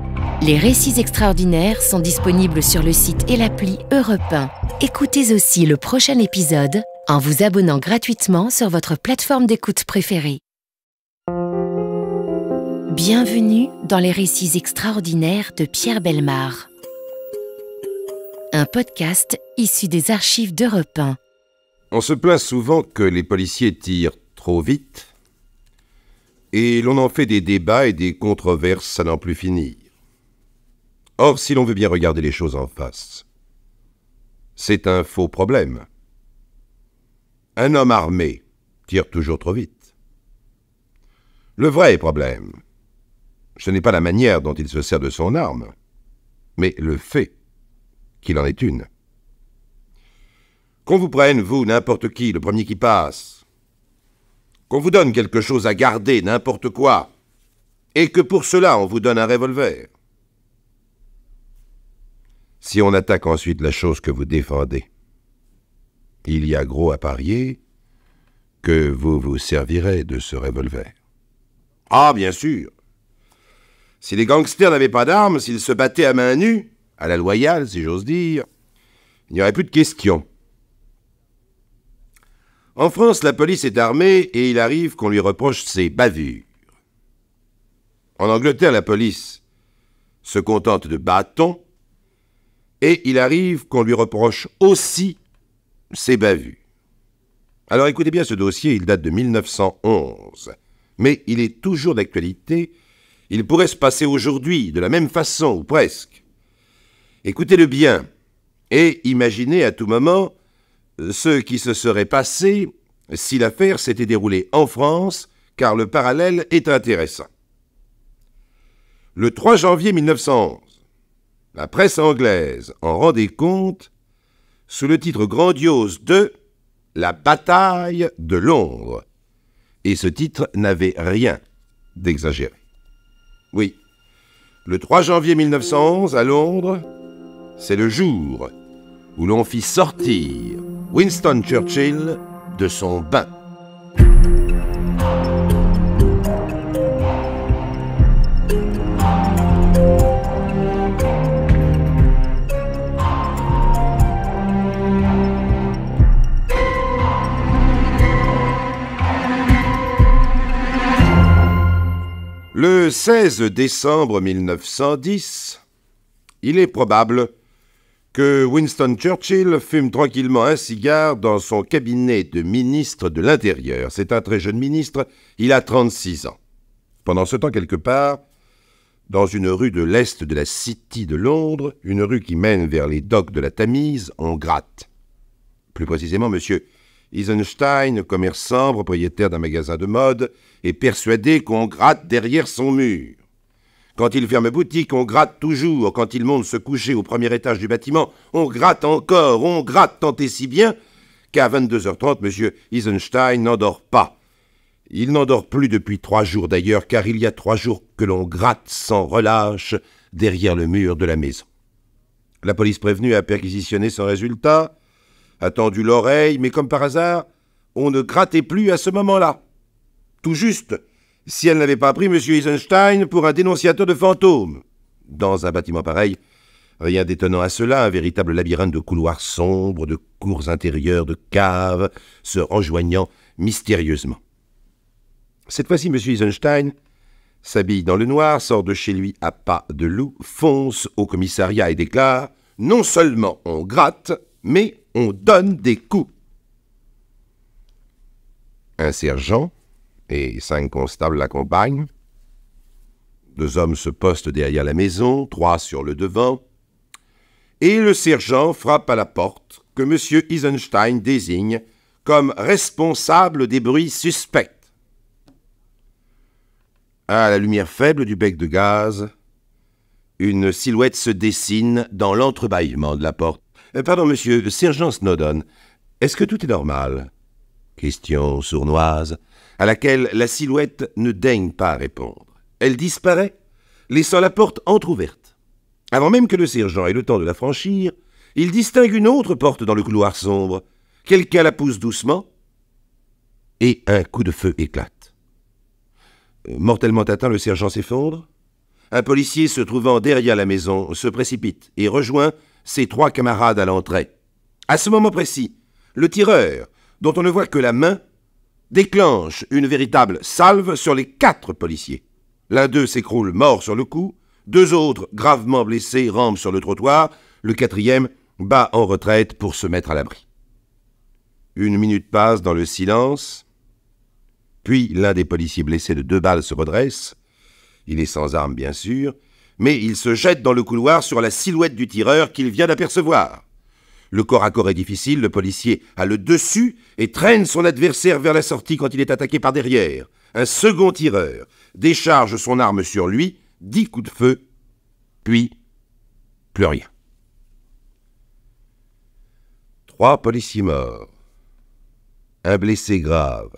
[SPEAKER 1] Les récits extraordinaires sont disponibles sur le site et l'appli Europe 1. Écoutez aussi le prochain épisode en vous abonnant gratuitement sur votre plateforme d'écoute préférée. Bienvenue dans les récits extraordinaires de Pierre Bellemare. Un podcast issu des archives d'Europe 1.
[SPEAKER 2] On se plaint souvent que les policiers tirent trop vite Et l'on en fait des débats et des controverses à n'en plus finir. Or, si l'on veut bien regarder les choses en face, c'est un faux problème. Un homme armé tire toujours trop vite. Le vrai problème, ce n'est pas la manière dont il se sert de son arme, mais le fait qu'il en est une. Qu'on vous prenne, vous, n'importe qui, le premier qui passe, qu'on vous donne quelque chose à garder, n'importe quoi, et que pour cela on vous donne un revolver. Si on attaque ensuite la chose que vous défendez, il y a gros à parier que vous vous servirez de ce revolver. Ah, bien sûr. Si les gangsters n'avaient pas d'armes, s'ils se battaient à main nue, à la loyale, si j'ose dire, il n'y aurait plus de question. En France, la police est armée et il arrive qu'on lui reproche ses bavures. En Angleterre, la police se contente de bâtons et il arrive qu'on lui reproche aussi ses bavures. Alors écoutez bien, ce dossier, il date de 1911, mais il est toujours d'actualité. Il pourrait se passer aujourd'hui, de la même façon, ou presque. Écoutez-le bien, et imaginez à tout moment ce qui se serait passé si l'affaire s'était déroulée en France, car le parallèle est intéressant. Le 3 janvier 1911, la presse anglaise en rendait compte sous le titre grandiose de « La bataille de Londres ». Et ce titre n'avait rien d'exagéré. Oui, le 3 janvier 1911, à Londres, c'est le jour où l'on fit sortir Winston Churchill de son bain. Le 16 décembre 1910, il est probable que Winston Churchill fume tranquillement un cigare dans son cabinet de ministre de l'Intérieur. C'est un très jeune ministre, il a 36 ans. Pendant ce temps, quelque part, dans une rue de l'est de la City de Londres, une rue qui mène vers les docks de la Tamise, on gratte. Plus précisément, M. Eisenstein, commerçant, propriétaire d'un magasin de mode, est persuadé qu'on gratte derrière son mur. Quand il ferme boutique, on gratte toujours. Quand il monte se coucher au premier étage du bâtiment, on gratte encore. On gratte tant et si bien qu'à 22h30, M. Eisenstein n'endort pas. Il n'endort plus depuis 3 jours d'ailleurs, car il y a 3 jours que l'on gratte sans relâche derrière le mur de la maison. La police prévenue a perquisitionné son résultat, a tendu l'oreille, mais comme par hasard, on ne grattait plus à ce moment-là. Tout juste, si elle n'avait pas pris M. Eisenstein pour un dénonciateur de fantômes. Dans un bâtiment pareil, rien d'étonnant à cela, un véritable labyrinthe de couloirs sombres, de cours intérieures, de caves, se rejoignant mystérieusement. Cette fois-ci, M. Eisenstein s'habille dans le noir, sort de chez lui à pas de loup, fonce au commissariat et déclare « Non seulement on gratte, mais on donne des coups ». Un sergent et 5 constables l'accompagnent. 2 hommes se postent derrière la maison, 3 sur le devant, et le sergent frappe à la porte que M. Eisenstein désigne comme responsable des bruits suspects. À la lumière faible du bec de gaz, une silhouette se dessine dans l'entrebâillement de la porte. « Pardon, monsieur, sergent Snowdon, est-ce que tout est normal ?» Question sournoise, à laquelle la silhouette ne daigne pas répondre. Elle disparaît, laissant la porte entr'ouverte. Avant même que le sergent ait le temps de la franchir, il distingue une autre porte dans le couloir sombre. Quelqu'un la pousse doucement, et un coup de feu éclate. Mortellement atteint, le sergent s'effondre. Un policier se trouvant derrière la maison se précipite et rejoint ses 3 camarades à l'entrée. À ce moment précis, le tireur, dont on ne voit que la main, déclenche une véritable salve sur les 4 policiers. L'un d'eux s'écroule mort sur le coup, 2 autres, gravement blessés, rampent sur le trottoir, le 4e bat en retraite pour se mettre à l'abri. 1 minute passe dans le silence, Puis l'un des policiers blessés de 2 balles se redresse. Il est sans arme, bien sûr, mais il se jette dans le couloir sur la silhouette du tireur qu'il vient d'apercevoir. Le corps à corps est difficile, le policier a le dessus et traîne son adversaire vers la sortie quand il est attaqué par derrière. Un second tireur décharge son arme sur lui, 10 coups de feu, puis plus rien. 3 policiers morts. Un blessé grave.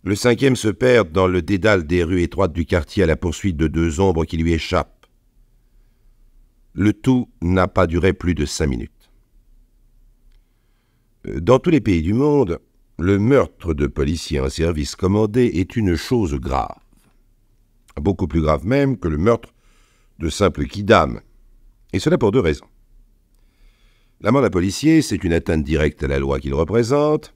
[SPEAKER 2] Le 5e se perd dans le dédale des rues étroites du quartier à la poursuite de 2 ombres qui lui échappent. Le tout n'a pas duré plus de 5 minutes. Dans tous les pays du monde, le meurtre de policiers en service commandé est une chose grave. Beaucoup plus grave même que le meurtre de simples kidams. Et cela pour 2 raisons. La mort d'un policier, c'est une atteinte directe à la loi qu'il représente.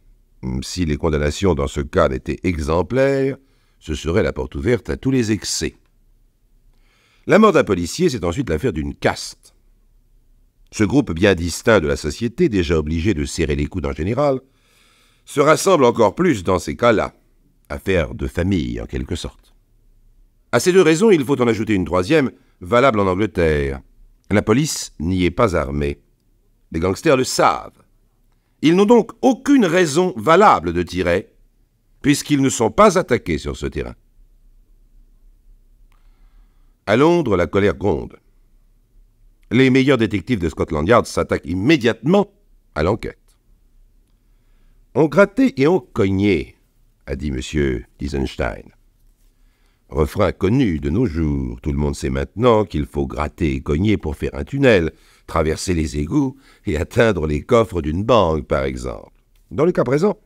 [SPEAKER 2] Si les condamnations dans ce cas n'étaient exemplaires, ce serait la porte ouverte à tous les excès. La mort d'un policier, c'est ensuite l'affaire d'une caste. Ce groupe bien distinct de la société, déjà obligé de serrer les coudes en général, se rassemble encore plus dans ces cas-là, affaire de famille en quelque sorte. À ces 2 raisons, il faut en ajouter une 3e, valable en Angleterre. La police n'y est pas armée. Les gangsters le savent. Ils n'ont donc aucune raison valable de tirer, puisqu'ils ne sont pas attaqués sur ce terrain. À Londres, la colère gronde. Les meilleurs détectives de Scotland Yard s'attaquent immédiatement à l'enquête. On grattait et on cognait, a dit M. Eisenstein. Refrain connu de nos jours, tout le monde sait maintenant qu'il faut gratter et cogner pour faire un tunnel, traverser les égouts et atteindre les coffres d'une banque, par exemple. Dans le cas présent,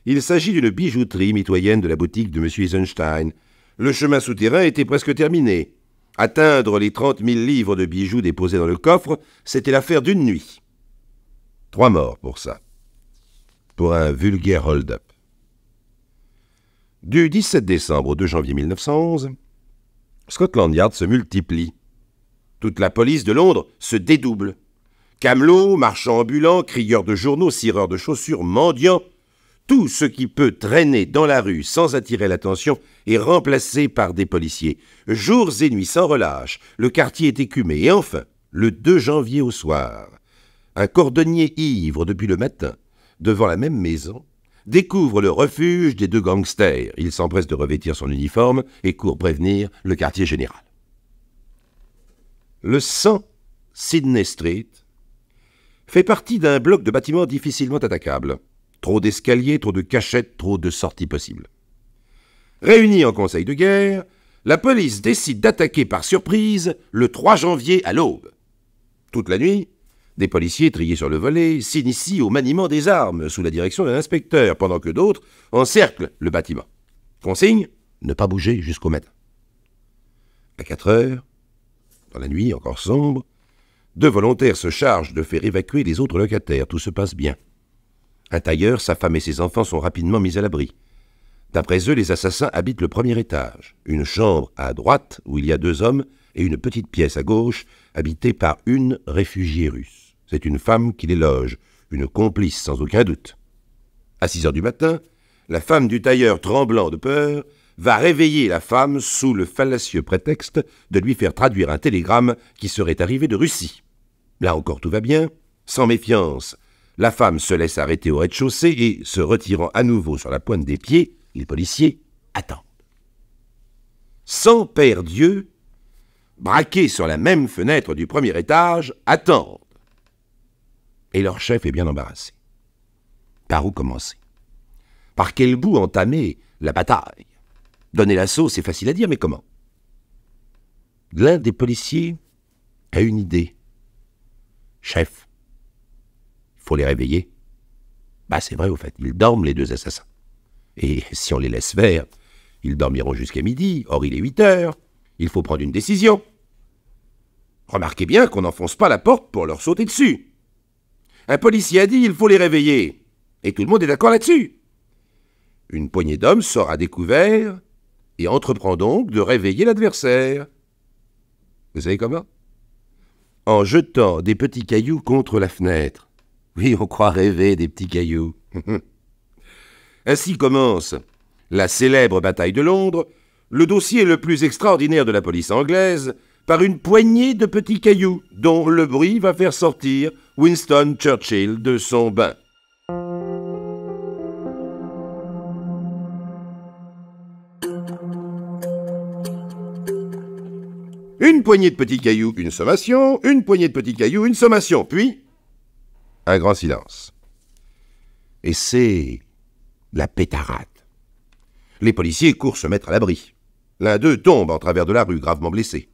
[SPEAKER 2] il s'agit d'une bijouterie mitoyenne de la boutique de M. Eisenstein. Le chemin souterrain était presque terminé. Atteindre les 30 000 livres de bijoux déposés dans le coffre, c'était l'affaire d'une nuit. 3 morts pour ça. Pour un vulgaire hold-up. Du 17 décembre au 2 janvier 1911, Scotland Yard se multiplie. Toute la police de Londres se dédouble. Camelots, marchands ambulants, crieurs de journaux, cireurs de chaussures, mendiants, tout ce qui peut traîner dans la rue sans attirer l'attention est remplacé par des policiers. Jours et nuits sans relâche, le quartier est écumé. Et enfin, le 2 janvier au soir, un cordonnier ivre depuis le matin, devant la même maison, découvre le refuge des 2 gangsters. Il s'empresse de revêtir son uniforme et court prévenir le quartier général. Le 100 Sydney Street fait partie d'un bloc de bâtiments difficilement attaquables. Trop d'escaliers, trop de cachettes, trop de sorties possibles. Réunis en conseil de guerre, la police décide d'attaquer par surprise le 3 janvier à l'aube. Toute la nuit, des policiers triés sur le volet s'initient au maniement des armes sous la direction d'un inspecteur, pendant que d'autres encerclent le bâtiment. Consigne, ne pas bouger jusqu'au matin. À 4 heures, dans la nuit encore sombre, 2 volontaires se chargent de faire évacuer les autres locataires. Tout se passe bien. Un tailleur, sa femme et ses enfants sont rapidement mis à l'abri. D'après eux, les assassins habitent le 1er étage, une chambre à droite où il y a 2 hommes et une petite pièce à gauche habitée par une réfugiée russe. C'est une femme qui les loge, une complice sans aucun doute. À 6 heures du matin, la femme du tailleur, tremblant de peur, va réveiller la femme sous le fallacieux prétexte de lui faire traduire un télégramme qui serait arrivé de Russie. Là encore tout va bien. Sans méfiance, la femme se laisse arrêter au rez-de-chaussée et, se retirant à nouveau sur la pointe des pieds, les policiers attendent. Sans père Dieu, braqués sur la même fenêtre du 1er étage, attendent. Et leur chef est bien embarrassé. Par où commencer? Par quel bout entamer la bataille? Donner l'assaut, c'est facile à dire, mais comment? L'un des policiers a une idée. Chef, il faut les réveiller. C'est vrai, au fait, ils dorment, les 2 assassins. Et si on les laisse faire, ils dormiront jusqu'à midi. Or, il est 8 heures. Il faut prendre une décision. Remarquez bien qu'on n'enfonce pas la porte pour leur sauter dessus. Un policier a dit il faut les réveiller. Et tout le monde est d'accord là-dessus. Une poignée d'hommes sort à découvert et entreprend donc de réveiller l'adversaire. Vous savez comment? En jetant des petits cailloux contre la fenêtre. Oui, on croit rêver des petits cailloux. Ainsi commence la célèbre bataille de Londres, le dossier le plus extraordinaire de la police anglaise, par une poignée de petits cailloux dont le bruit va faire sortir Winston Churchill de son bain. Une poignée de petits cailloux, une sommation, une poignée de petits cailloux, une sommation, puis un grand silence. Et c'est la pétarade. Les policiers courent se mettre à l'abri. L'un d'eux tombe en travers de la rue, gravement blessé.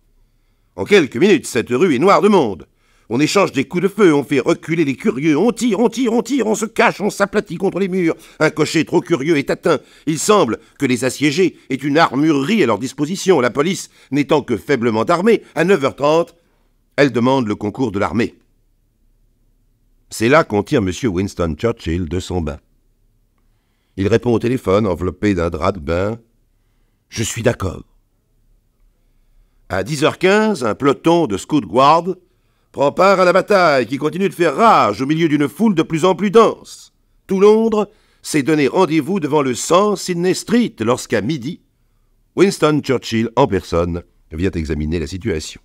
[SPEAKER 2] En quelques minutes, cette rue est noire de monde. On échange des coups de feu, on fait reculer les curieux, on tire, on se cache, on s'aplatit contre les murs. Un cocher trop curieux est atteint. Il semble que les assiégés aient une armurerie à leur disposition. La police n'étant que faiblement armée, à 9h30, elle demande le concours de l'armée. C'est là qu'on tire M. Winston Churchill de son bain. Il répond au téléphone, enveloppé d'un drap de bain. « Je suis d'accord. » À 10h15, un peloton de Scouts Guard prend part à la bataille qui continue de faire rage au milieu d'une foule de plus en plus dense. Tout Londres s'est donné rendez-vous devant le 100 Sydney Street lorsqu'à midi, Winston Churchill en personne vient examiner la situation.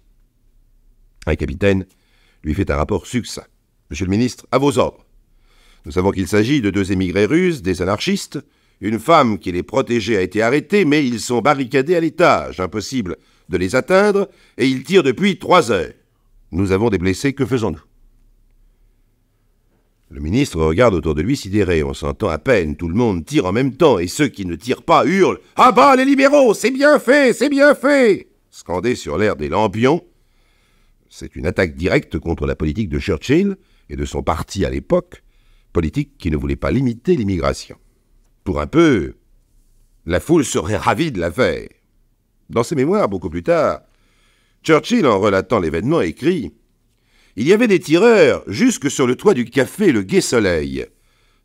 [SPEAKER 2] Un capitaine lui fait un rapport succinct. « Monsieur le ministre, à vos ordres. Nous savons qu'il s'agit de 2 émigrés russes, des anarchistes. Une femme qui les protégeait a été arrêtée, mais ils sont barricadés à l'étage. Impossible de les atteindre, et ils tirent depuis 3 heures. Nous avons des blessés, que faisons-nous » Le ministre regarde autour de lui sidéré. On s'entend à peine, tout le monde tire en même temps, et ceux qui ne tirent pas hurlent « À bas les libéraux, c'est bien fait, c'est bien fait !» Scandé sur l'air des lampions. C'est une attaque directe contre la politique de Churchill et de son parti à l'époque, politique qui ne voulait pas limiter l'immigration. Pour un peu, la foule serait ravie de l'affaire. Dans ses mémoires, beaucoup plus tard, Churchill, en relatant l'événement, écrit « Il y avait des tireurs jusque sur le toit du café Le Gai Soleil.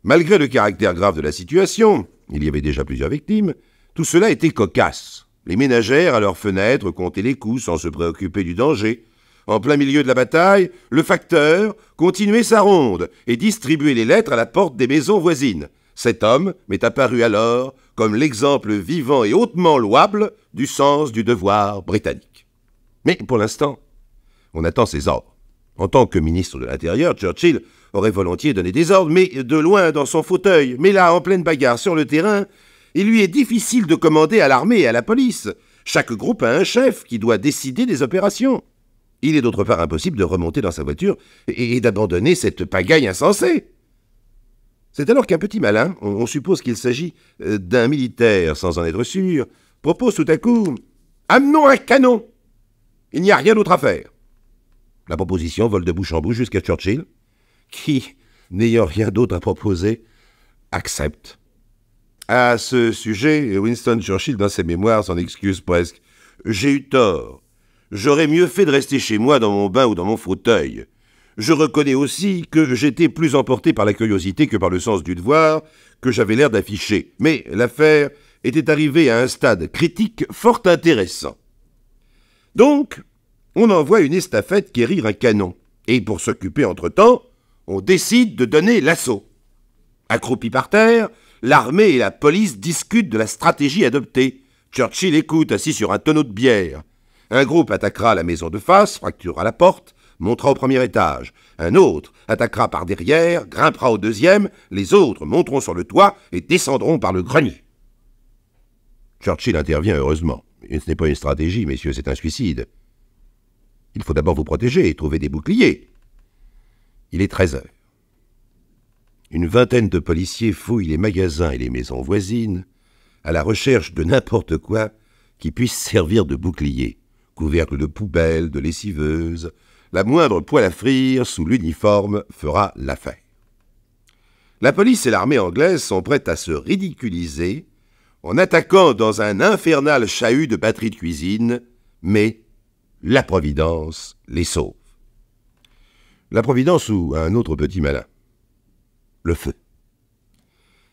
[SPEAKER 2] Malgré le caractère grave de la situation, il y avait déjà plusieurs victimes, tout cela était cocasse. Les ménagères, à leurs fenêtres, comptaient les coups sans se préoccuper du danger. En plein milieu de la bataille, le facteur continuait sa ronde et distribuait les lettres à la porte des maisons voisines. Cet homme m'est apparu alors comme l'exemple vivant et hautement louable du sens du devoir britannique. Mais pour l'instant, on attend ses ordres. En tant que ministre de l'Intérieur, Churchill aurait volontiers donné des ordres, mais de loin dans son fauteuil. Mais là, en pleine bagarre sur le terrain, il lui est difficile de commander à l'armée et à la police. Chaque groupe a un chef qui doit décider des opérations. Il est d'autre part impossible de remonter dans sa voiture et d'abandonner cette pagaille insensée. C'est alors qu'un petit malin, on suppose qu'il s'agit d'un militaire sans en être sûr, propose tout à coup « Amenons un canon ! Il n'y a rien d'autre à faire !» La proposition vole de bouche en bouche jusqu'à Churchill, qui, n'ayant rien d'autre à proposer, accepte. À ce sujet, Winston Churchill, dans ses mémoires, s'en excuse presque. « J'ai eu tort. J'aurais mieux fait de rester chez moi dans mon bain ou dans mon fauteuil. Je reconnais aussi que j'étais plus emporté par la curiosité que par le sens du devoir que j'avais l'air d'afficher. Mais l'affaire était arrivée à un stade critique fort intéressant. Donc, on envoie une estafette quérir un canon. Et pour s'occuper entre-temps, on décide de donner l'assaut. Accroupi par terre, l'armée et la police discutent de la stratégie adoptée. Churchill écoute assis sur un tonneau de bière. Un groupe attaquera la maison de face, fracturera la porte, montera au premier étage. Un autre attaquera par derrière, grimpera au deuxième. Les autres monteront sur le toit et descendront par le grenier. Churchill intervient heureusement. Et ce n'est pas une stratégie, messieurs, c'est un suicide. Il faut d'abord vous protéger et trouver des boucliers. Il est 13h. Une vingtaine de policiers fouillent les magasins et les maisons voisines à la recherche de n'importe quoi qui puisse servir de bouclier. Couvercle de poubelle, de lessiveuse, la moindre poêle à frire sous l'uniforme fera l'affaire. La police et l'armée anglaise sont prêtes à se ridiculiser en attaquant dans un infernal chahut de batteries de cuisine, mais la Providence les sauve. La Providence ou un autre petit malin. Le feu.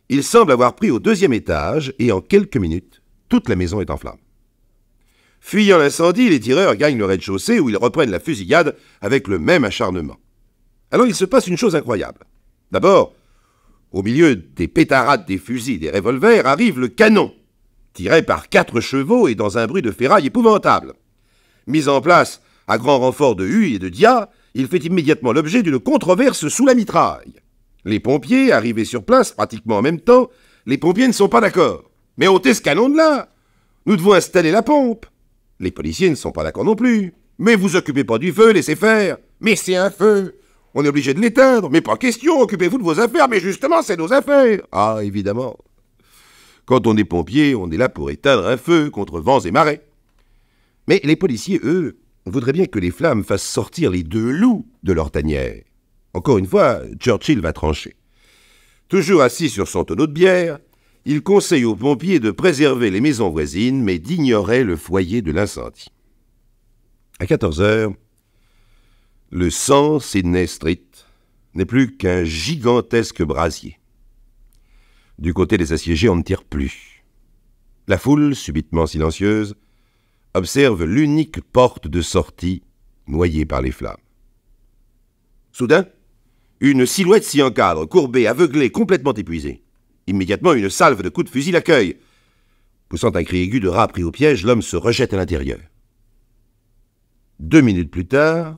[SPEAKER 2] Il semble avoir pris au 2e étage et en quelques minutes, toute la maison est en flammes. Fuyant l'incendie, les tireurs gagnent le rez-de-chaussée où ils reprennent la fusillade avec le même acharnement. Alors il se passe une chose incroyable. D'abord, Au milieu des pétarades des fusils et des revolvers arrive le canon, tiré par 4 chevaux et dans un bruit de ferraille épouvantable. Mis en place à grand renfort de huit et de dia, il fait immédiatement l'objet d'une controverse sous la mitraille. Les pompiers, arrivés sur place pratiquement en même temps, les pompiers ne sont pas d'accord. « Mais ôtez ce canon de là! Nous devons installer la pompe !» Les policiers ne sont pas d'accord non plus. « Mais vous occupez pas du feu, laissez faire !»« Mais c'est un feu! On est obligé de l'éteindre, mais pas question, occupez-vous de vos affaires, mais justement, c'est nos affaires !» Ah, évidemment. Quand on est pompier, on est là pour éteindre un feu contre vents et marées. Mais les policiers, eux, voudraient bien que les flammes fassent sortir les 2 loups de leur tanière. Encore une fois, Churchill va trancher. Toujours assis sur son tonneau de bière, il conseille aux pompiers de préserver les maisons voisines, mais d'ignorer le foyer de l'incendie. À 14 heures, le 100 Sydney Street n'est plus qu'un gigantesque brasier. Du côté des assiégés, on ne tire plus. La foule, subitement silencieuse, observe l'unique porte de sortie noyée par les flammes. Soudain, une silhouette s'y encadre, courbée, aveuglée, complètement épuisée. Immédiatement, une salve de coups de fusil l'accueille. Poussant un cri aigu de rat pris au piège, l'homme se rejette à l'intérieur. 2 minutes plus tard,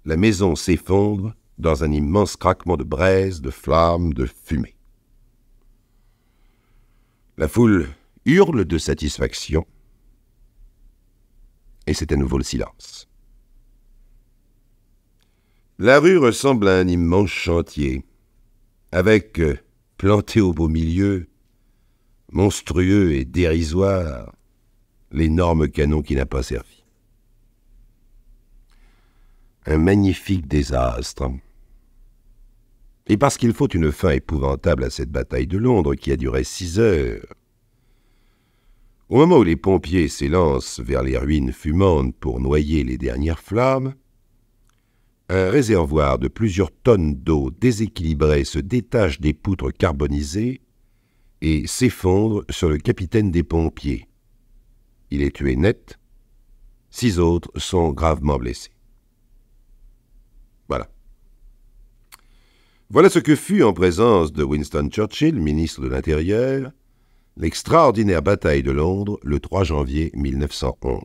[SPEAKER 2] la maison s'effondre dans un immense craquement de braise, de flammes, de fumée. La foule hurle de satisfaction et c'est à nouveau le silence. La rue ressemble à un immense chantier, avec, planté au beau milieu, monstrueux et dérisoire, l'énorme canon qui n'a pas servi. Un magnifique désastre. Et parce qu'il faut une fin épouvantable à cette bataille de Londres qui a duré 6 heures, au moment où les pompiers s'élancent vers les ruines fumantes pour noyer les dernières flammes, un réservoir de plusieurs tonnes d'eau déséquilibrée se détache des poutres carbonisées et s'effondre sur le capitaine des pompiers. Il est tué net, 6 autres sont gravement blessés. Voilà. Voilà ce que fut, en présence de Winston Churchill, ministre de l'Intérieur, l'extraordinaire bataille de Londres le 3 janvier 1911.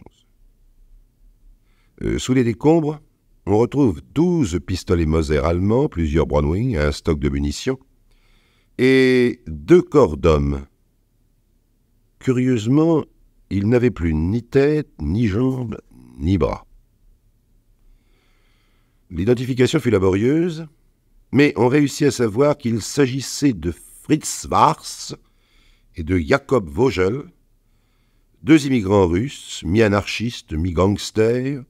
[SPEAKER 2] Sous les décombres, on retrouve 12 pistolets Mauser allemands, plusieurs Browning, un stock de munitions, et 2 corps d'hommes. Curieusement, ils n'avaient plus ni tête, ni jambes, ni bras. L'identification fut laborieuse, mais on réussit à savoir qu'il s'agissait de Fritz Wars et de Jakob Vogel, 2 immigrants russes, mi-anarchistes, mi-gangsters,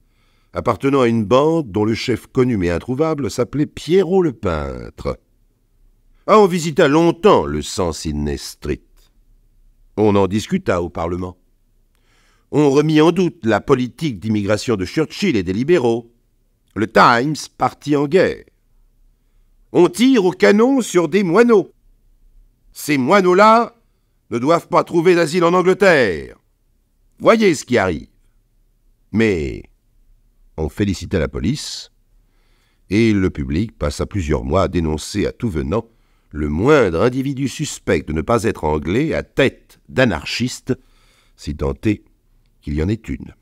[SPEAKER 2] appartenant à une bande dont le chef connu mais introuvable s'appelait Pierrot le peintre. Ah, on visita longtemps le 100 Sydney Street. On en discuta au Parlement. On remit en doute la politique d'immigration de Churchill et des libéraux. Le Times partit en guerre. On tire au canon sur des moineaux. Ces moineaux-là ne doivent pas trouver d'asile en Angleterre. Voyez ce qui arrive. Mais on félicita la police, et le public passa plusieurs mois à dénoncer à tout venant le moindre individu suspect de ne pas être anglais à tête d'anarchiste, si tant est qu'il y en ait une.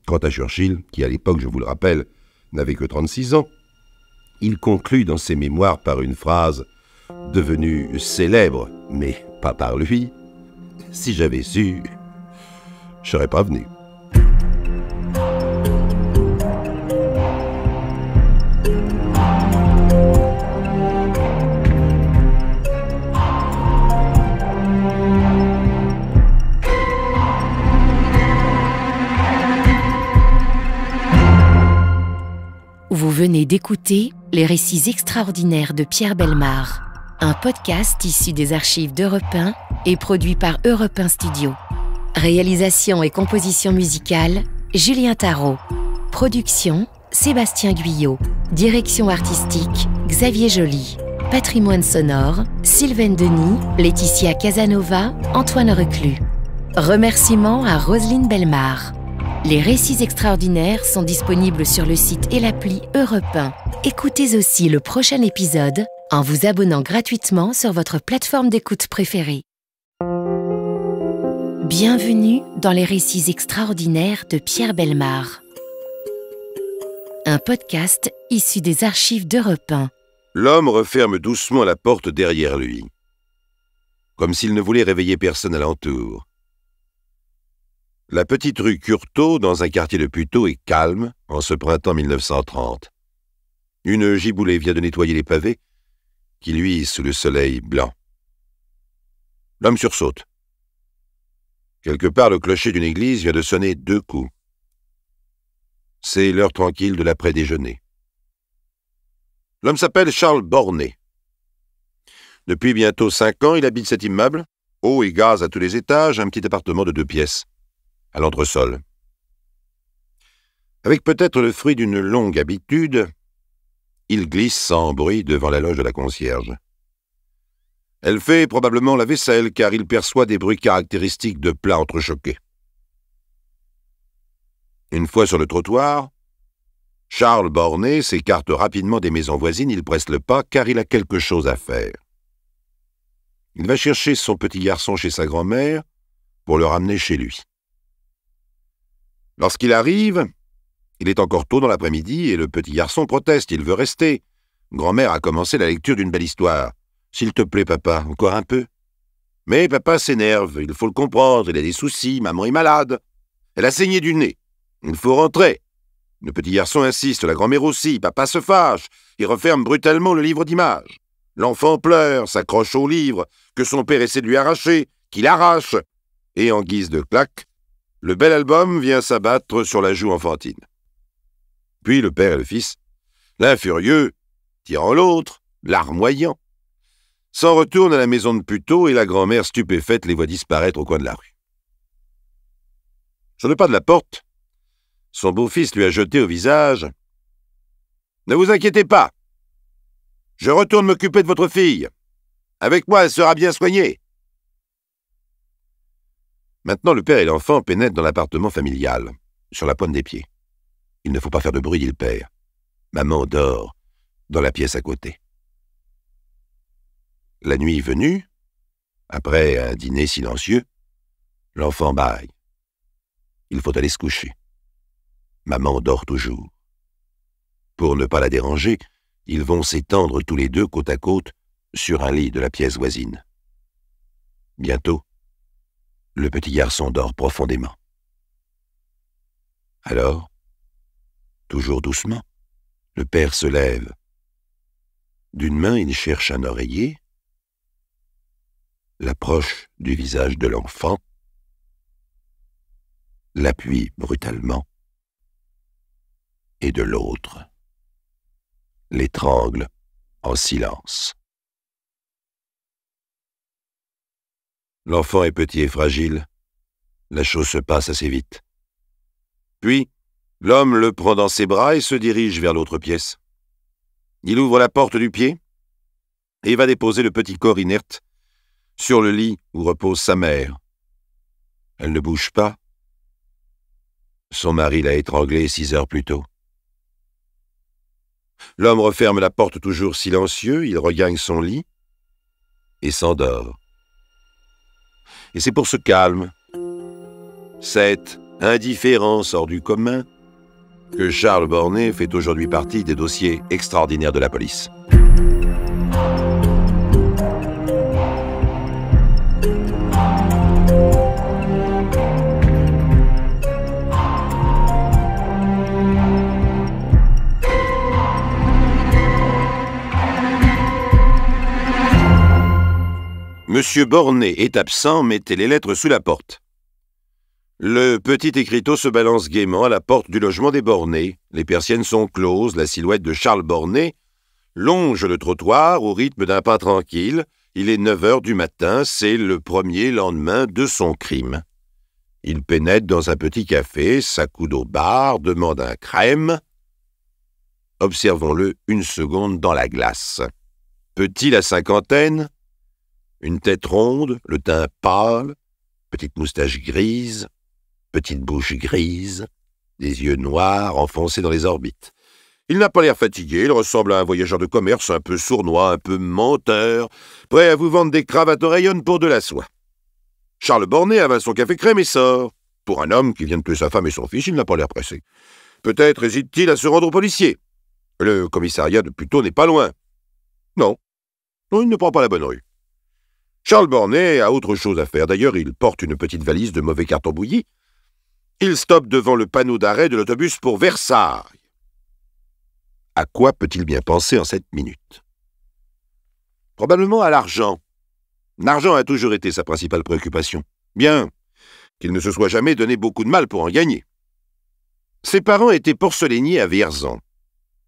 [SPEAKER 2] Quant à Churchill, qui à l'époque, je vous le rappelle, n'avait que 36 ans, il conclut dans ses mémoires par une phrase devenue célèbre, mais pas par lui. « Si j'avais su, je serais pas venu. »
[SPEAKER 1] Vous venez d'écouter Les récits extraordinaires de Pierre Bellemare, un podcast issu des archives d'Europe 1 et produit par Europe 1 Studio. Réalisation et composition musicale, Julien Tarot. Production, Sébastien Guyot. Direction artistique, Xavier Joly. Patrimoine sonore, Sylvaine Denis, Laetitia Casanova, Antoine Reclus. Remerciements à Roselyne Bellemare. Les récits extraordinaires sont disponibles sur le site et l'appli Europe 1. Écoutez aussi le prochain épisode en vous abonnant gratuitement sur votre plateforme d'écoute préférée. Bienvenue dans les récits extraordinaires de Pierre Bellemare. Un podcast issu des archives d'Europe 1.
[SPEAKER 2] L'homme referme doucement la porte derrière lui, comme s'il ne voulait réveiller personne alentour. La petite rue Curtot, dans un quartier de Puteaux, est calme en ce printemps 1930. Une giboulée vient de nettoyer les pavés qui luisent sous le soleil blanc. L'homme sursaute. Quelque part, le clocher d'une église vient de sonner 2 coups. C'est l'heure tranquille de l'après-déjeuner. L'homme s'appelle Charles Bornet. Depuis bientôt 5 ans, il habite cet immeuble, eau et gaz à tous les étages, un petit appartement de 2 pièces, à l'entresol. Avec peut-être le fruit d'une longue habitude, il glisse sans bruit devant la loge de la concierge. Elle fait probablement la vaisselle, car il perçoit des bruits caractéristiques de plats entrechoqués. Une fois sur le trottoir, Charles Bornet s'écarte rapidement des maisons voisines, il presse le pas, car il a quelque chose à faire. Il va chercher son petit garçon chez sa grand-mère pour le ramener chez lui. Lorsqu'il arrive, il est encore tôt dans l'après-midi et le petit garçon proteste, il veut rester. Grand-mère a commencé la lecture d'une belle histoire. « S'il te plaît, papa, encore un peu ?» Mais papa s'énerve, il faut le comprendre, il a des soucis, maman est malade. Elle a saigné du nez. Il faut rentrer. Le petit garçon insiste, la grand-mère aussi, papa se fâche, il referme brutalement le livre d'images. L'enfant pleure, s'accroche au livre, que son père essaie de lui arracher, qu'il arrache, et en guise de claque, le bel album vient s'abattre sur la joue enfantine. Puis le père et le fils, l'un furieux, tirant l'autre, larmoyant, s'en retournent à la maison de Puteaux et la grand-mère stupéfaite les voit disparaître au coin de la rue. Sur le pas de la porte, son beau-fils lui a jeté au visage « Ne vous inquiétez pas, je retourne m'occuper de votre fille. Avec moi, elle sera bien soignée. » Maintenant, le père et l'enfant pénètrent dans l'appartement familial, sur la pointe des pieds. Il ne faut pas faire de bruit, dit le père. Maman dort dans la pièce à côté. La nuit venue, après un dîner silencieux, l'enfant bâille. Il faut aller se coucher. Maman dort toujours. Pour ne pas la déranger, ils vont s'étendre tous les deux côte à côte sur un lit de la pièce voisine. Bientôt, le petit garçon dort profondément. Alors, toujours doucement, le père se lève. D'une main, il cherche un oreiller, l'approche du visage de l'enfant, l'appuie brutalement, et de l'autre, l'étrangle en silence. L'enfant est petit et fragile, la chose se passe assez vite. Puis, l'homme le prend dans ses bras et se dirige vers l'autre pièce. Il ouvre la porte du pied et va déposer le petit corps inerte sur le lit où repose sa mère. Elle ne bouge pas. Son mari l'a étranglée 6 heures plus tôt. L'homme referme la porte toujours silencieux, il regagne son lit et s'endort. Et c'est pour ce calme, cette indifférence hors du commun, que Charles Bornet fait aujourd'hui partie des dossiers extraordinaires de la police. Monsieur Bornet est absent, mettez les lettres sous la porte. Le petit écriteau se balance gaiement à la porte du logement des Bornet. Les persiennes sont closes, la silhouette de Charles Bornet longe le trottoir au rythme d'un pas tranquille. Il est 9 heures du matin, c'est le premier lendemain de son crime. Il pénètre dans un petit café, s'accoude au bar, demande un crème. Observons-le une seconde dans la glace. Petit, la cinquantaine, une tête ronde, le teint pâle, petite moustache grise, petite bouche grise, des yeux noirs enfoncés dans les orbites. Il n'a pas l'air fatigué, il ressemble à un voyageur de commerce un peu sournois, un peu menteur, prêt à vous vendre des cravates oreillonnes pour de la soie. Charles Bornet avale son café crème et sort. Pour un homme qui vient de tuer sa femme et son fils, il n'a pas l'air pressé. Peut-être hésite-t-il à se rendre au policier. Le commissariat de Puteaux n'est pas loin. Non, il ne prend pas la bonne rue. Charles Bornet a autre chose à faire. D'ailleurs, il porte une petite valise de mauvais carton bouilli. Il stoppe devant le panneau d'arrêt de l'autobus pour Versailles. À quoi peut-il bien penser en cette minute? Probablement à l'argent. L'argent a toujours été sa principale préoccupation. Bien qu'il ne se soit jamais donné beaucoup de mal pour en gagner. Ses parents étaient porcelainiers à Vierzon.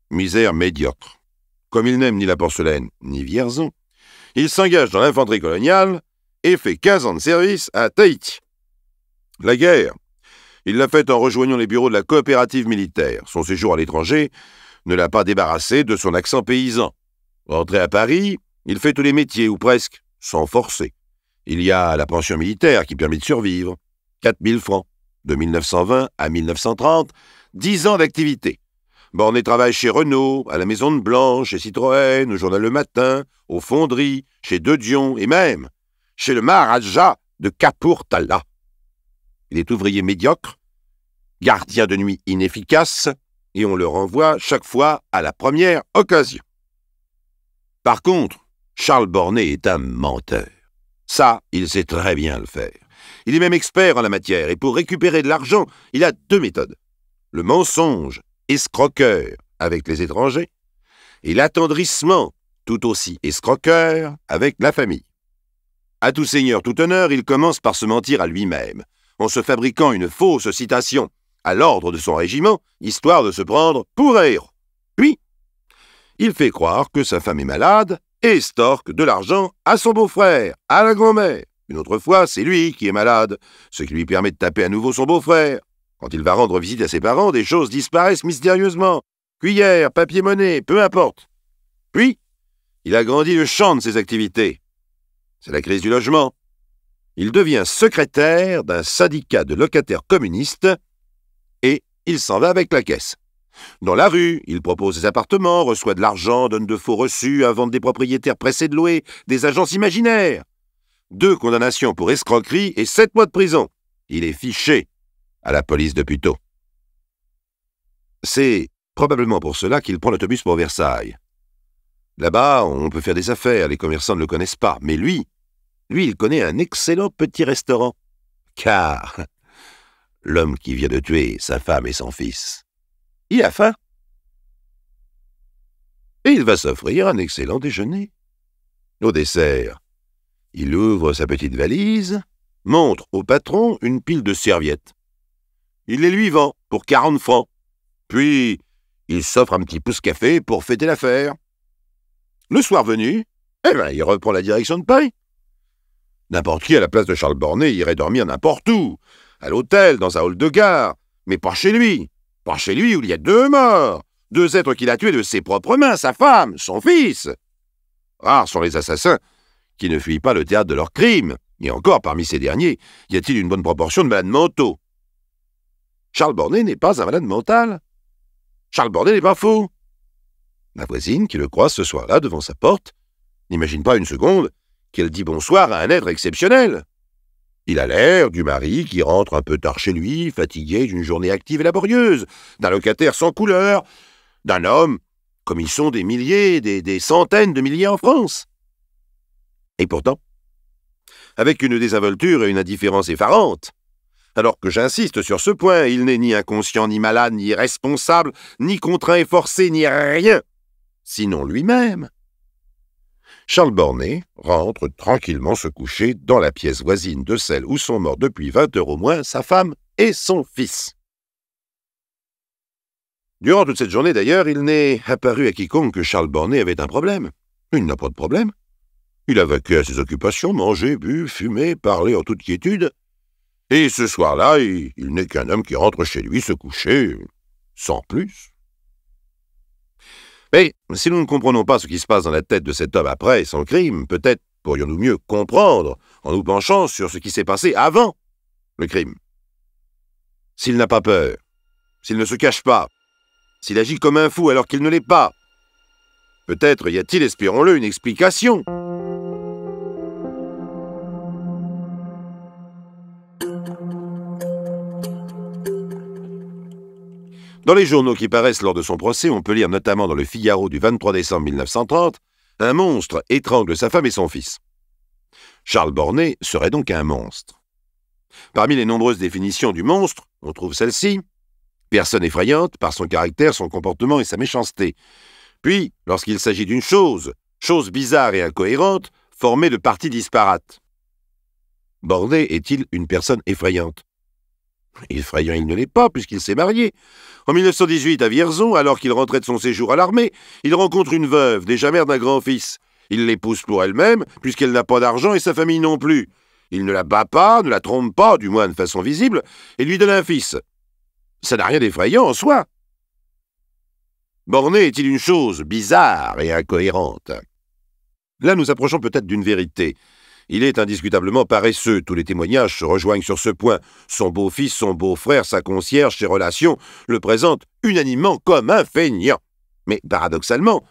[SPEAKER 2] Misère médiocre. Comme il n'aime ni la porcelaine ni Vierzon, il s'engage dans l'infanterie coloniale et fait 15 ans de service à Tahiti. La guerre, il l'a faite en rejoignant les bureaux de la coopérative militaire. Son séjour à l'étranger ne l'a pas débarrassé de son accent paysan. Rentré à Paris, il fait tous les métiers, ou presque, sans forcer. Il y a la pension militaire qui permet de survivre. 4 000 francs. De 1920 à 1930, 10 ans d'activité. Bornet travaille chez Renault, à la Maison de Blanche, chez Citroën, au Journal Le Matin, aux Fonderies, chez De Dion et même chez le Maharaja de Kapurthala. Il est ouvrier médiocre, gardien de nuit inefficace, et on le renvoie chaque fois à la première occasion. Par contre, Charles Bornet est un menteur. Ça, il sait très bien le faire. Il est même expert en la matière, et pour récupérer de l'argent, il a 2 méthodes. Le mensonge escroqueur avec les étrangers, et l'attendrissement tout aussi escroqueur avec la famille. À tout seigneur, tout honneur, il commence par se mentir à lui-même, en se fabriquant une fausse citation à l'ordre de son régiment, histoire de se prendre pour un héros. Puis, il fait croire que sa femme est malade et estorque de l'argent à son beau-frère, à la grand-mère. Une autre fois, c'est lui qui est malade, ce qui lui permet de taper à nouveau son beau-frère. Quand il va rendre visite à ses parents, des choses disparaissent mystérieusement. Cuillère, papier-monnaie, peu importe. Puis, il agrandit le champ de ses activités. C'est la crise du logement. Il devient secrétaire d'un syndicat de locataires communistes et il s'en va avec la caisse. Dans la rue, il propose des appartements, reçoit de l'argent, donne de faux reçus, invente des propriétaires pressés de louer, des agences imaginaires. 2 condamnations pour escroquerie et 7 mois de prison. Il est fiché à la police de Puteaux. C'est probablement pour cela qu'il prend l'autobus pour Versailles. Là-bas, on peut faire des affaires, les commerçants ne le connaissent pas. Mais lui, il connaît un excellent petit restaurant. Car l'homme qui vient de tuer sa femme et son fils, il a faim. Et il va s'offrir un excellent déjeuner. Au dessert, il ouvre sa petite valise, montre au patron une pile de serviettes. Il les lui vend pour 40 francs. Puis, il s'offre un petit pouce-café pour fêter l'affaire. Le soir venu, il reprend la direction de Paris. N'importe qui à la place de Charles Bornet irait dormir n'importe où, à l'hôtel, dans un hall de gare, mais pas chez lui. Pas chez lui où il y a 2 morts, 2 êtres qu'il a tués de ses propres mains, sa femme, son fils. Rares sont les assassins qui ne fuient pas le théâtre de leurs crimes. Et encore, parmi ces derniers, y a-t-il une bonne proportion de malades mentaux? Charles Bornet n'est pas un malade mental. Charles Bornet n'est pas fou. La voisine qui le croise ce soir-là devant sa porte n'imagine pas une seconde qu'elle dit bonsoir à un être exceptionnel. Il a l'air du mari qui rentre un peu tard chez lui, fatigué d'une journée active et laborieuse, d'un locataire sans couleur, d'un homme comme ils sont des milliers, des centaines de milliers en France. Et pourtant, avec une désinvolture et une indifférence effarantes, alors que j'insiste sur ce point, il n'est ni inconscient, ni malade, ni irresponsable, ni contraint et forcé, ni rien, sinon lui-même. Charles Bornet rentre tranquillement se coucher dans la pièce voisine de celle où sont morts depuis 20 heures au moins sa femme et son fils. Durant toute cette journée, d'ailleurs, il n'est apparu à quiconque que Charles Bornet avait un problème. Il n'a pas de problème. Il a vaqué à ses occupations, mangé, bu, fumé, parlé en toute quiétude. Et ce soir-là, il n'est qu'un homme qui rentre chez lui se coucher, sans plus. Mais si nous ne comprenons pas ce qui se passe dans la tête de cet homme après son crime, peut-être pourrions-nous mieux comprendre en nous penchant sur ce qui s'est passé avant le crime. S'il n'a pas peur, s'il ne se cache pas, s'il agit comme un fou alors qu'il ne l'est pas? Peut-être y a-t-il, espérons-le, une explication. Dans les journaux qui paraissent lors de son procès, on peut lire notamment dans le Figaro du 23 décembre 1930, un monstre étrangle sa femme et son fils. Charles Bornet serait donc un monstre. Parmi les nombreuses définitions du monstre, on trouve celle-ci: personne effrayante par son caractère, son comportement et sa méchanceté. Puis, lorsqu'il s'agit d'une chose bizarre et incohérente, formée de parties disparates. Bornet est-il une personne effrayante? Effrayant, il ne l'est pas, puisqu'il s'est marié. En 1918, à Vierzon, alors qu'il rentrait de son séjour à l'armée, il rencontre une veuve, déjà mère d'un grand-fils. Il l'épouse pour elle-même, puisqu'elle n'a pas d'argent et sa famille non plus. Il ne la bat pas, ne la trompe pas, du moins de façon visible, et lui donne un fils. Ça n'a rien d'effrayant en soi. Bornet est-il une chose bizarre et incohérente? Là, nous approchons peut-être d'une vérité. Il est indiscutablement paresseux, tous les témoignages se rejoignent sur ce point. Son beau-fils, son beau-frère, sa concierge, ses relations le présentent unanimement comme un feignant. Mais paradoxalement,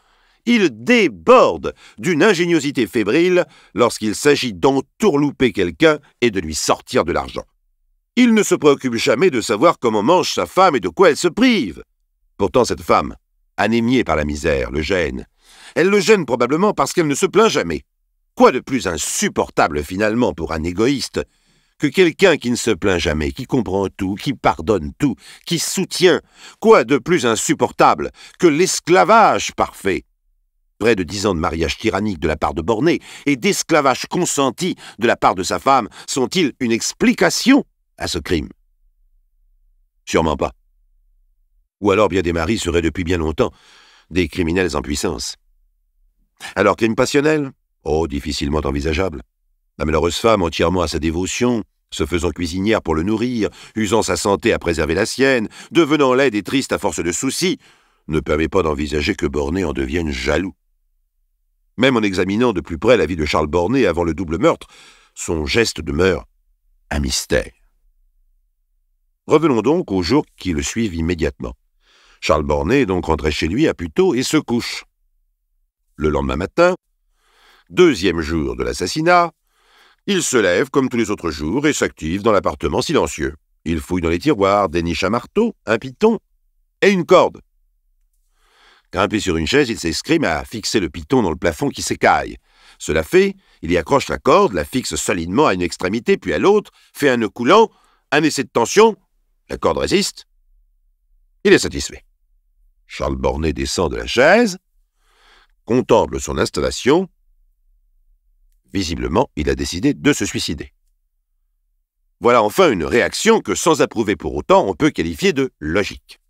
[SPEAKER 2] il déborde d'une ingéniosité fébrile lorsqu'il s'agit d'entourlouper quelqu'un et de lui sortir de l'argent. Il ne se préoccupe jamais de savoir comment mange sa femme et de quoi elle se prive. Pourtant, cette femme, anémiée par la misère, le gêne. Elle le gêne probablement parce qu'elle ne se plaint jamais. Quoi de plus insupportable finalement pour un égoïste que quelqu'un qui ne se plaint jamais, qui comprend tout, qui pardonne tout, qui soutient? Quoi de plus insupportable que l'esclavage parfait? Près de 10 ans de mariage tyrannique de la part de Bornet et d'esclavage consenti de la part de sa femme sont-ils une explication à ce crime? Sûrement pas. Ou alors bien des maris seraient depuis bien longtemps des criminels en puissance. Alors, crime passionnel? Oh, difficilement envisageable. La malheureuse femme, entièrement à sa dévotion, se faisant cuisinière pour le nourrir, usant sa santé à préserver la sienne, devenant laide et triste à force de soucis, ne permet pas d'envisager que Bornet en devienne jaloux. Même en examinant de plus près la vie de Charles Bornet avant le double meurtre, son geste demeure un mystère. Revenons donc aux jours qui le suivent immédiatement. Charles Bornet est donc rentré chez lui à Puteaux et se couche. Le lendemain matin, deuxième jour de l'assassinat, il se lève comme tous les autres jours et s'active dans l'appartement silencieux. Il fouille dans les tiroirs, déniche un marteau, un piton et une corde. Grimpé sur une chaise, il s'escrime à fixer le piton dans le plafond qui s'écaille. Cela fait, il y accroche la corde, la fixe solidement à une extrémité puis à l'autre, fait un nœud coulant, un essai de tension, la corde résiste. Il est satisfait. Charles Bornet descend de la chaise, contemple son installation. Visiblement, il a décidé de se suicider. Voilà enfin une réaction que, sans approuver pour autant, on peut qualifier de logique.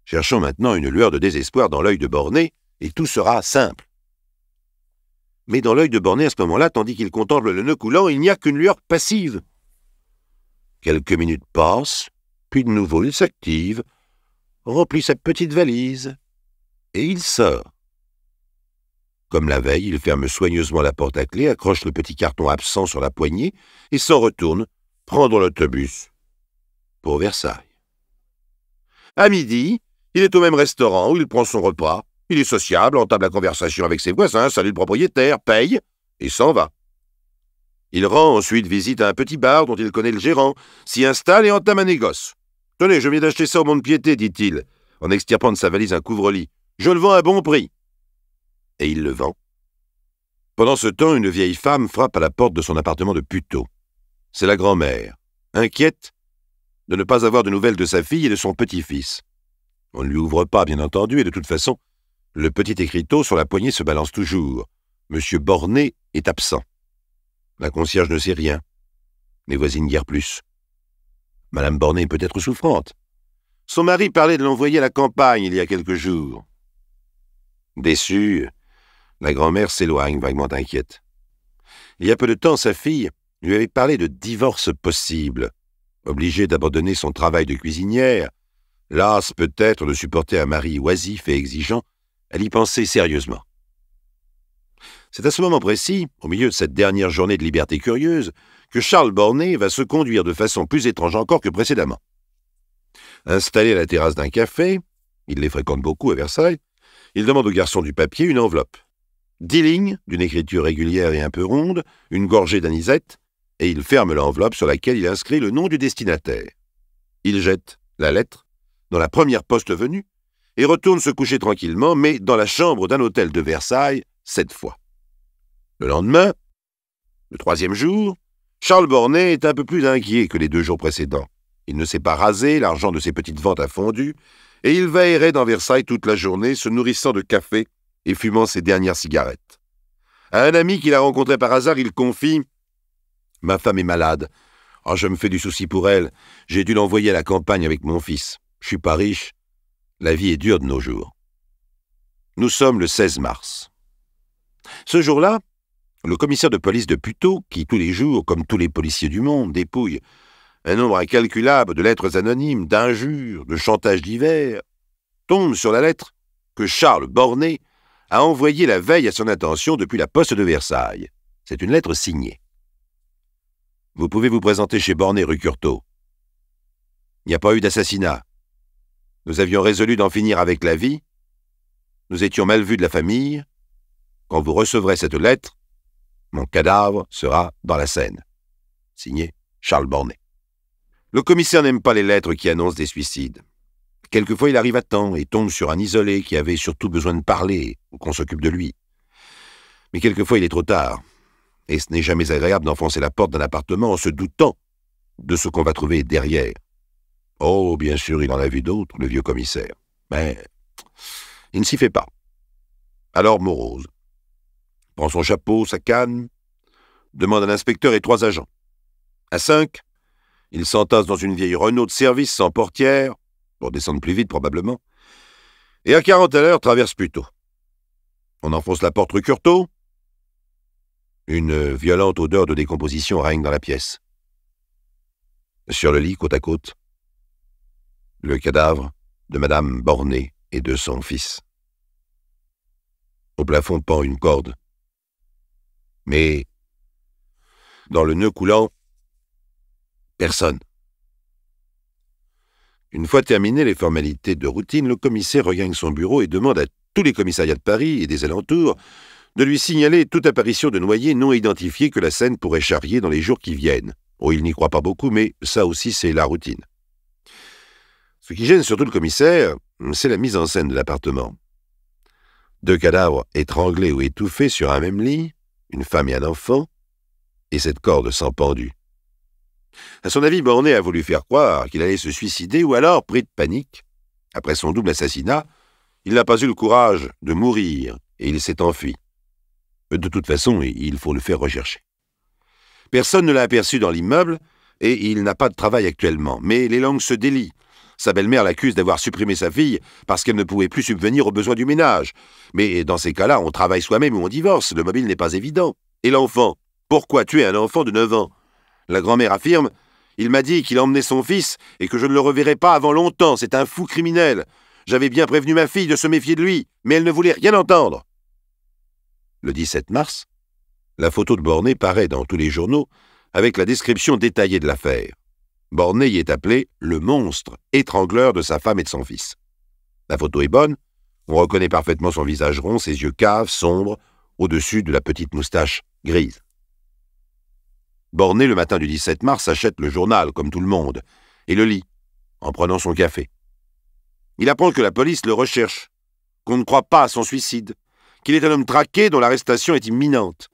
[SPEAKER 2] Cherchons maintenant une lueur de désespoir dans l'œil de Bornet, et tout sera simple. Mais dans l'œil de Bornet, à ce moment-là, tandis qu'il contemple le nœud coulant, il n'y a qu'une lueur passive. Quelques minutes passent, puis de nouveau il s'active, remplit sa petite valise, et il sort. Comme la veille, il ferme soigneusement la porte à clé, accroche le petit carton absent sur la poignée et s'en retourne, prendre l'autobus pour Versailles. À midi, il est au même restaurant où il prend son repas. Il est sociable, entame la conversation avec ses voisins, salue le propriétaire, paye et s'en va. Il rend ensuite visite à un petit bar dont il connaît le gérant, s'y installe et entame un négoce. « Tenez, je viens d'acheter ça au mont-de-piété, dit-il, en extirpant de sa valise un couvre-lit. Je le vends à bon prix. » Et il le vend. Pendant ce temps, une vieille femme frappe à la porte de son appartement de Puteaux. C'est la grand-mère, inquiète de ne pas avoir de nouvelles de sa fille et de son petit-fils. On ne lui ouvre pas, bien entendu, et de toute façon, le petit écriteau sur la poignée se balance toujours. Monsieur Bornet est absent. La concierge ne sait rien. Les voisines guère plus. Madame Bornet est peut-être souffrante. Son mari parlait de l'envoyer à la campagne il y a quelques jours. Déçue, la grand-mère s'éloigne, vaguement inquiète. Il y a peu de temps, sa fille lui avait parlé de divorce possible. Obligée d'abandonner son travail de cuisinière, lasse peut-être de supporter un mari oisif et exigeant, elle y pensait sérieusement. C'est à ce moment précis, au milieu de cette dernière journée de liberté curieuse, que Charles Bornet va se conduire de façon plus étrange encore que précédemment. Installé à la terrasse d'un café, Il les fréquente beaucoup à Versailles. Il demande au garçon du papier une enveloppe. 10 lignes, d'une écriture régulière et un peu ronde, une gorgée d'anisette, et il ferme l'enveloppe sur laquelle il inscrit le nom du destinataire. Il jette la lettre dans la première poste venue et retourne se coucher tranquillement, mais dans la chambre d'un hôtel de Versailles, cette fois. Le lendemain, le 3e jour, Charles Bornet est un peu plus inquiet que les 2 jours précédents. Il ne s'est pas rasé, l'argent de ses petites ventes a fondu, et il va errer dans Versailles toute la journée, se nourrissant de café et fumant ses dernières cigarettes. À un ami qu'il a rencontré par hasard, il confie « Ma femme est malade. Oh, je me fais du souci pour elle. J'ai dû l'envoyer à la campagne avec mon fils. Je suis pas riche. La vie est dure de nos jours. » Nous sommes le 16 mars. Ce jour-là, le commissaire de police de Puteaux, qui tous les jours, comme tous les policiers du monde, dépouille un nombre incalculable de lettres anonymes, d'injures, de chantages divers, tombe sur la lettre que Charles Bornet a envoyée la veille à son attention depuis la poste de Versailles. C'est une lettre signée. « Vous pouvez vous présenter chez Bornet rue Curtot. Il n'y a pas eu d'assassinat. Nous avions résolu d'en finir avec la vie. Nous étions mal vus de la famille. Quand vous recevrez cette lettre, mon cadavre sera dans la Seine. » Signé Charles Bornet. Le commissaire n'aime pas les lettres qui annoncent des suicides. Quelquefois, il arrive à temps et tombe sur un isolé qui avait surtout besoin de parler ou qu'on s'occupe de lui. Mais quelquefois, il est trop tard. Et ce n'est jamais agréable d'enfoncer la porte d'un appartement en se doutant de ce qu'on va trouver derrière. Oh, bien sûr, il en a vu d'autres, le vieux commissaire. Mais il ne s'y fait pas. Alors, morose. Prend son chapeau, sa canne, demande un inspecteur et 3 agents. À 5, il s'entasse dans une vieille Renault de service sans portière, pour descendre plus vite probablement, et à 40 à l'heure traverse Puteaux. On enfonce la porte rue Curtot. Une violente odeur de décomposition règne dans la pièce. Sur le lit, côte à côte, le cadavre de Madame Bornet et de son fils. Au plafond pend une corde. Mais, dans le nœud coulant, personne. Une fois terminées les formalités de routine, le commissaire regagne son bureau et demande à tous les commissariats de Paris et des alentours de lui signaler toute apparition de noyés non identifiés que la Seine pourrait charrier dans les jours qui viennent. Oh, il n'y croit pas beaucoup, mais ça aussi c'est la routine. Ce qui gêne surtout le commissaire, c'est la mise en scène de l'appartement. 2 cadavres étranglés ou étouffés sur un même lit, une femme et un enfant, et cette corde sans pendu. À son avis, Bornet a voulu faire croire qu'il allait se suicider ou alors, pris de panique, après son double assassinat, il n'a pas eu le courage de mourir et il s'est enfui. De toute façon, il faut le faire rechercher. Personne ne l'a aperçu dans l'immeuble et il n'a pas de travail actuellement, mais les langues se délient. Sa belle-mère l'accuse d'avoir supprimé sa fille parce qu'elle ne pouvait plus subvenir aux besoins du ménage. Mais dans ces cas-là, on travaille soi-même ou on divorce, le mobile n'est pas évident. Et l'enfant? Pourquoi tuer un enfant de 9 ans? La grand-mère affirme « Il m'a dit qu'il emmenait son fils et que je ne le reverrai pas avant longtemps, c'est un fou criminel. J'avais bien prévenu ma fille de se méfier de lui, mais elle ne voulait rien entendre. » Le 17 mars, la photo de Bornet paraît dans tous les journaux avec la description détaillée de l'affaire. Bornet y est appelé le monstre étrangleur de sa femme et de son fils. La photo est bonne, on reconnaît parfaitement son visage rond, ses yeux caves, sombres, au-dessus de la petite moustache grise. Bornet, le matin du 17 mars, achète le journal, comme tout le monde, et le lit, en prenant son café. Il apprend que la police le recherche, qu'on ne croit pas à son suicide, qu'il est un homme traqué dont l'arrestation est imminente.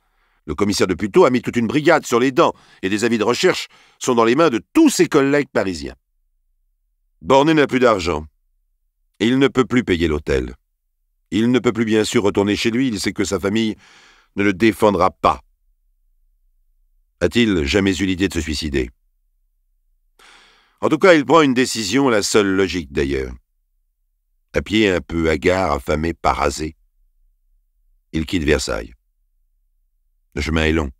[SPEAKER 2] Le commissaire de Puteaux a mis toute une brigade sur les dents et des avis de recherche sont dans les mains de tous ses collègues parisiens. Bornet n'a plus d'argent. Il ne peut plus payer l'hôtel. Il ne peut plus bien sûr retourner chez lui, il sait que sa famille ne le défendra pas. A-t-il jamais eu l'idée de se suicider? En tout cas, il prend une décision, la seule logique d'ailleurs. À pied, un peu hagard, affamé, parasé, il quitte Versailles. Le chemin est long.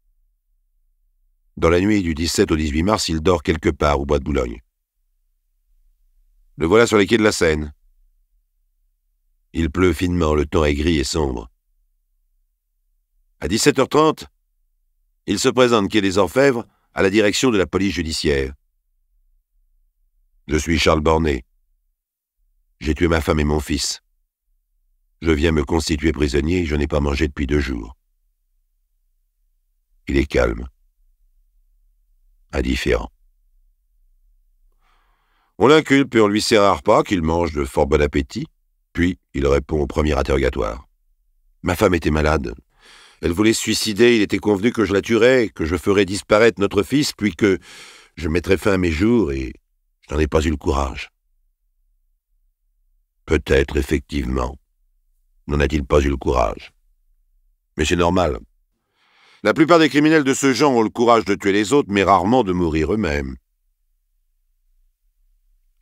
[SPEAKER 2] Dans la nuit du 17 au 18 mars, il dort quelque part au bois de Boulogne. Le voilà sur les quais de la Seine. Il pleut finement, le temps est gris et sombre. À 17h30, il se présente quai des Orfèvres à la direction de la police judiciaire. Je suis Charles Bornet. J'ai tué ma femme et mon fils. Je viens me constituer prisonnier et je n'ai pas mangé depuis 2 jours. Il est calme. Indifférent. On l'inculpe et on lui sert un repas qu'il mange de fort bon appétit, puis il répond au premier interrogatoire. Ma femme était malade. Elle voulait se suicider, il était convenu que je la tuerais, que je ferais disparaître notre fils, puis que je mettrais fin à mes jours et je n'en ai pas eu le courage. Peut-être, effectivement, n'en a-t-il pas eu le courage. Mais c'est normal. La plupart des criminels de ce genre ont le courage de tuer les autres, mais rarement de mourir eux-mêmes.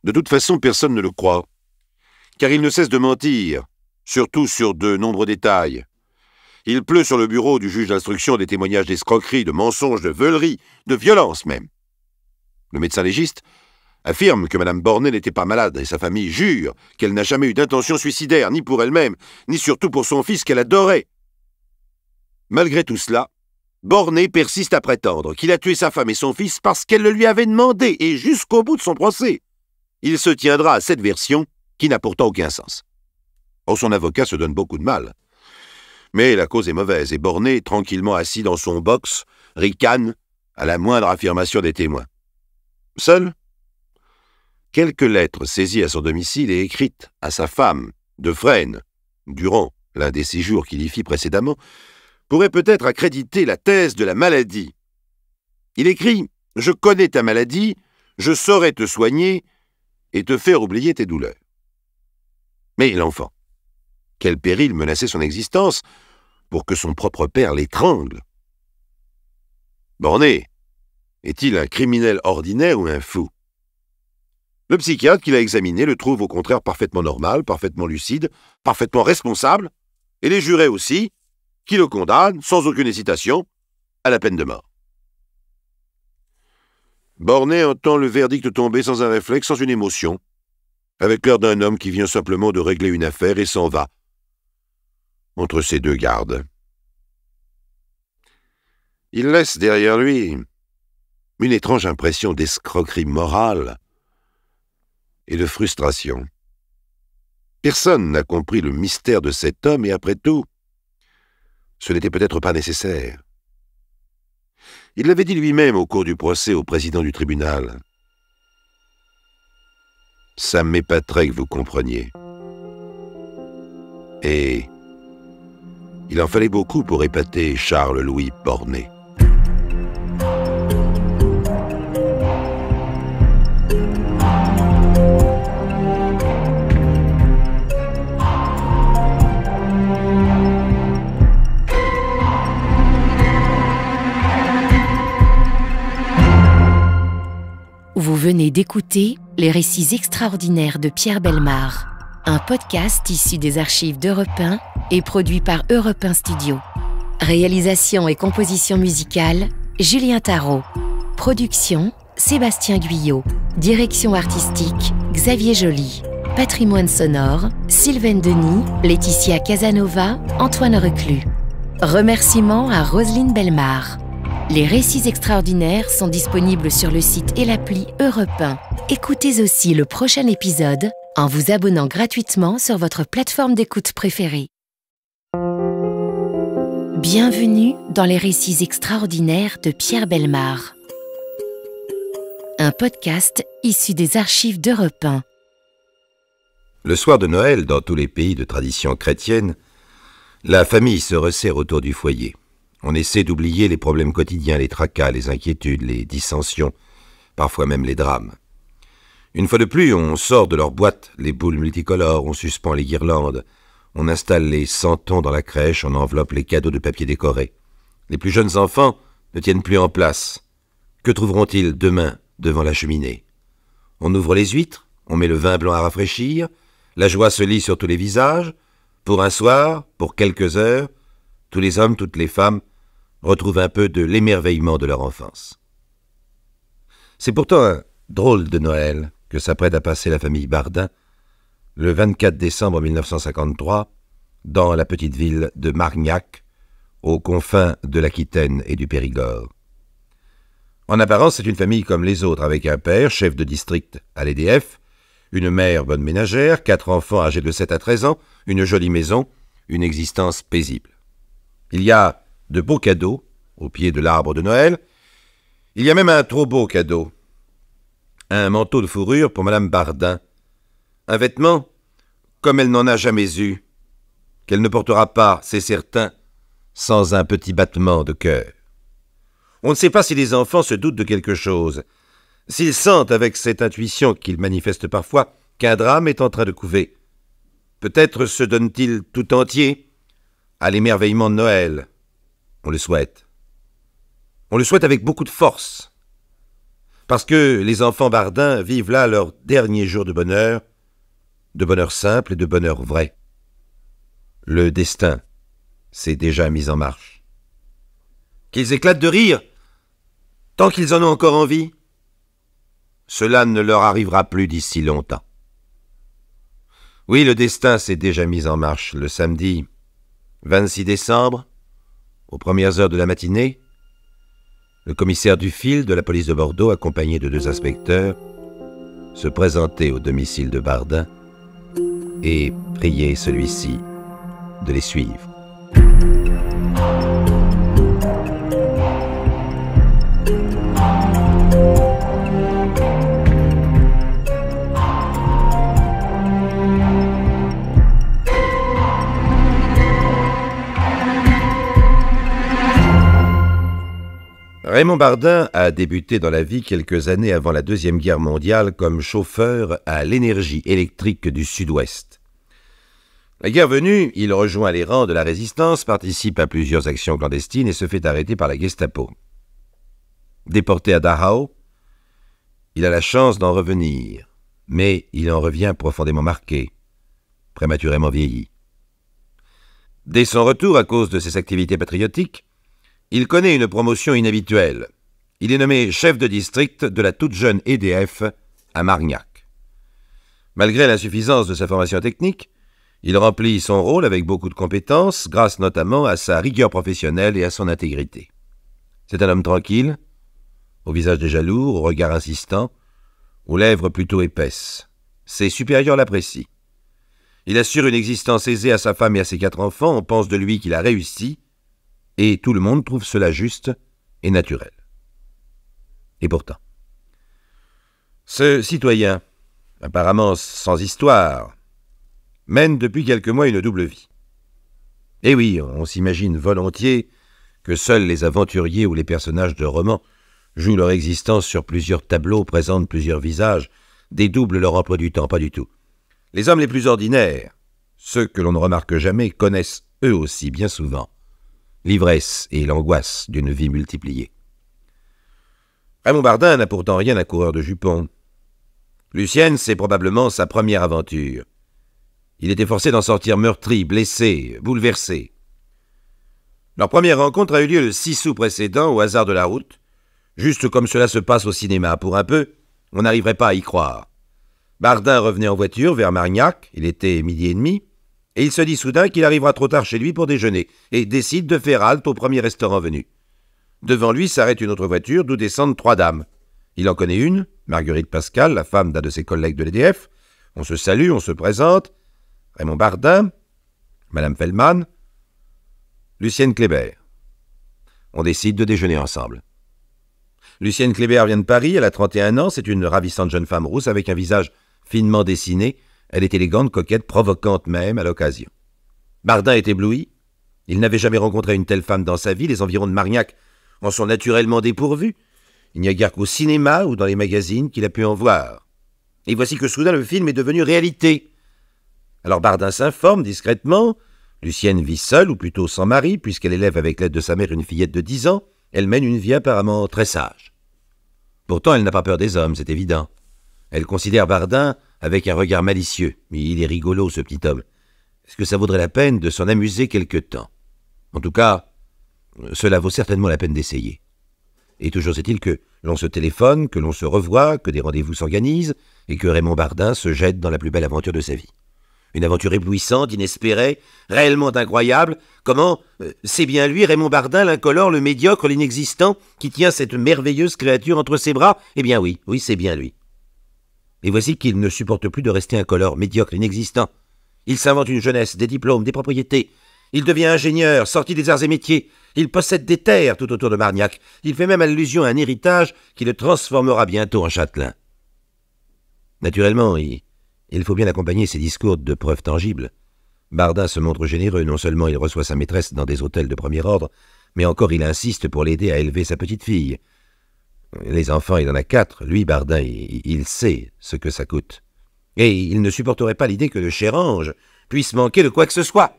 [SPEAKER 2] De toute façon, personne ne le croit, car il ne cesse de mentir, surtout sur de nombreux détails. Il pleut sur le bureau du juge d'instruction des témoignages d'escroquerie, de mensonges, de veuleries, de violence même. Le médecin légiste affirme que Mme Bornet n'était pas malade et sa famille jure qu'elle n'a jamais eu d'intention suicidaire, ni pour elle-même, ni surtout pour son fils qu'elle adorait. Malgré tout cela, Bornet persiste à prétendre qu'il a tué sa femme et son fils parce qu'elle le lui avait demandé et jusqu'au bout de son procès. Il se tiendra à cette version qui n'a pourtant aucun sens. Or, son avocat se donne beaucoup de mal. Mais la cause est mauvaise et Bornet, tranquillement assis dans son box, ricane à la moindre affirmation des témoins. Seul, quelques lettres saisies à son domicile et écrites à sa femme, de Fresnes, durant l'un des séjours qu'il y fit précédemment, pourraient peut-être accréditer la thèse de la maladie. Il écrit « Je connais ta maladie, je saurais te soigner et te faire oublier tes douleurs. » Mais l'enfant, quel péril menaçait son existence pour que son propre père l'étrangle? Bornet est-il un criminel ordinaire ou un fou? Le psychiatre qui l'a examiné le trouve au contraire parfaitement normal, parfaitement lucide, parfaitement responsable, et les jurés aussi, qui le condamnent, sans aucune hésitation, à la peine de mort. Bornet entend le verdict tomber sans un réflexe, sans une émotion, avec l'air d'un homme qui vient simplement de régler une affaire et s'en va, entre ses 2 gardes. Il laisse derrière lui une étrange impression d'escroquerie morale et de frustration. Personne n'a compris le mystère de cet homme et après tout, ce n'était peut-être pas nécessaire. Il l'avait dit lui-même au cours du procès au président du tribunal. Ça m'épaterait que vous compreniez. Et il en fallait beaucoup pour épater Charles-Louis Bornet.
[SPEAKER 1] Vous venez d'écouter Les récits extraordinaires de Pierre Bellemare, un podcast issu des archives d'Europe 1 et produit par Europe 1 Studio. Réalisation et composition musicale, Julien Tarot. Production, Sébastien Guyot. Direction artistique, Xavier Joly. Patrimoine sonore, Sylvaine Denis, Laetitia Casanova, Antoine Reclus. Remerciements à Roselyne Bellemare. Les récits extraordinaires sont disponibles sur le site et l'appli Europe 1. Écoutez aussi le prochain épisode en vous abonnant gratuitement sur votre plateforme d'écoute préférée. Bienvenue dans les récits extraordinaires de Pierre Bellemare. Un podcast issu des archives d'Europe 1.
[SPEAKER 2] Le soir de Noël, dans tous les pays de tradition chrétienne, la famille se resserre autour du foyer. On essaie d'oublier les problèmes quotidiens, les tracas, les inquiétudes, les dissensions, parfois même les drames. Une fois de plus, on sort de leur boîte les boules multicolores, on suspend les guirlandes, on installe les santons dans la crèche, on enveloppe les cadeaux de papier décoré. Les plus jeunes enfants ne tiennent plus en place. Que trouveront-ils demain devant la cheminée? On ouvre les huîtres, on met le vin blanc à rafraîchir, la joie se lit sur tous les visages. Pour un soir, pour quelques heures, tous les hommes, toutes les femmes retrouvent un peu de l'émerveillement de leur enfance. C'est pourtant un drôle de Noël que s'apprête à passer la famille Bardin le 24 décembre 1953 dans la petite ville de Margnac, aux confins de l'Aquitaine et du Périgord. En apparence, c'est une famille comme les autres, avec un père, chef de district à l'EDF, une mère bonne ménagère, 4 enfants âgés de 7 à 13 ans, une jolie maison, une existence paisible. Il y a de beaux cadeaux au pied de l'arbre de Noël. Il y a même un trop beau cadeau. Un manteau de fourrure pour Madame Bardin. Un vêtement comme elle n'en a jamais eu, qu'elle ne portera pas, c'est certain, sans un petit battement de cœur. On ne sait pas si les enfants se doutent de quelque chose, s'ils sentent avec cette intuition qu'ils manifestent parfois qu'un drame est en train de couver. Peut-être se donnent-ils tout entier à l'émerveillement de Noël. On le souhaite. On le souhaite avec beaucoup de force, parce que les enfants Bardin vivent là leur dernier jour de bonheur simple et de bonheur vrai. Le destin s'est déjà mis en marche. Qu'ils éclatent de rire, tant qu'ils en ont encore envie, cela ne leur arrivera plus d'ici longtemps. Oui, le destin s'est déjà mis en marche le samedi 26 décembre, aux premières heures de la matinée. Le commissaire Dufil de la police de Bordeaux, accompagné de 2 inspecteurs, se présentait au domicile de Bardin et priait celui-ci de les suivre. Raymond Bardin a débuté dans la vie quelques années avant la Deuxième Guerre mondiale comme chauffeur à l'énergie électrique du Sud-Ouest. La guerre venue, il rejoint les rangs de la résistance, participe à plusieurs actions clandestines et se fait arrêter par la Gestapo. Déporté à Dachau, il a la chance d'en revenir, mais il en revient profondément marqué, prématurément vieilli. Dès son retour, à cause de ses activités patriotiques, il connaît une promotion inhabituelle. Il est nommé chef de district de la toute jeune EDF à Marignac. Malgré l'insuffisance de sa formation technique, il remplit son rôle avec beaucoup de compétences, grâce notamment à sa rigueur professionnelle et à son intégrité. C'est un homme tranquille, au visage déjà lourd, au regard insistant, aux lèvres plutôt épaisses. Ses supérieurs l'apprécient. Il assure une existence aisée à sa femme et à ses 4 enfants, on pense de lui qu'il a réussi, et tout le monde trouve cela juste et naturel. Et pourtant, ce citoyen, apparemment sans histoire, mène depuis quelques mois une double vie. Et oui, on s'imagine volontiers que seuls les aventuriers ou les personnages de romans jouent leur existence sur plusieurs tableaux, présentent plusieurs visages, dédoublent leur emploi du temps, pas du tout. Les hommes les plus ordinaires, ceux que l'on ne remarque jamais, connaissent eux aussi bien souvent l'ivresse et l'angoisse d'une vie multipliée. Raymond Bardin n'a pourtant rien d'un coureur de jupons. Lucienne, c'est probablement sa première aventure. Il était forcé d'en sortir meurtri, blessé, bouleversé. Leur première rencontre a eu lieu le 6 août précédent, au hasard de la route, juste comme cela se passe au cinéma. Pour un peu, on n'arriverait pas à y croire. Bardin revenait en voiture vers Marignac, il était 12h30, et il se dit soudain qu'il arrivera trop tard chez lui pour déjeuner, et décide de faire halte au premier restaurant venu. Devant lui s'arrête une autre voiture, d'où descendent 3 dames. Il en connaît une, Marguerite Pascal, la femme d'un de ses collègues de l'EDF. On se salue, on se présente. Raymond Bardin, Madame Feldman, Lucienne Kléber. On décide de déjeuner ensemble. Lucienne Kléber vient de Paris, elle a 31 ans, c'est une ravissante jeune femme rousse avec un visage finement dessiné. Elle est élégante, coquette, provocante même à l'occasion. Bardin est ébloui. Il n'avait jamais rencontré une telle femme dans sa vie. Les environs de Marignac en sont naturellement dépourvus. Il n'y a guère qu'au cinéma ou dans les magazines qu'il a pu en voir. Et voici que soudain le film est devenu réalité. Alors Bardin s'informe discrètement. Lucienne vit seule, ou plutôt sans mari, puisqu'elle élève avec l'aide de sa mère une fillette de 10 ans. Elle mène une vie apparemment très sage. Pourtant, elle n'a pas peur des hommes, c'est évident. Elle considère Bardin avec un regard malicieux. Mais il est rigolo, ce petit homme. Est-ce que ça vaudrait la peine de s'en amuser quelque temps? En tout cas, cela vaut certainement la peine d'essayer. Et toujours est-il que l'on se téléphone, que l'on se revoit, que des rendez-vous s'organisent, et que Raymond Bardin se jette dans la plus belle aventure de sa vie. Une aventure éblouissante, inespérée, réellement incroyable. Comment c'est bien lui, Raymond Bardin, l'incolore, le médiocre, l'inexistant, qui tient cette merveilleuse créature entre ses bras? Eh bien oui, c'est bien lui.
[SPEAKER 3] Et voici qu'il ne supporte plus de rester incolore, médiocre, inexistant. Il s'invente une jeunesse, des diplômes, des propriétés. Il devient ingénieur, sorti des arts et métiers. Il possède des terres tout autour de Margnac. Il fait même allusion à un héritage qui le transformera bientôt en châtelain. Naturellement, il faut bien accompagner ses discours de preuves tangibles. Bardin se montre généreux, non seulement il reçoit sa maîtresse dans des hôtels de premier ordre, mais encore il insiste pour l'aider à élever sa petite-fille. Les enfants, il en a 4. Lui, Bardin, il sait ce que ça coûte. Et il ne supporterait pas l'idée que le cher ange puisse manquer de quoi que ce soit.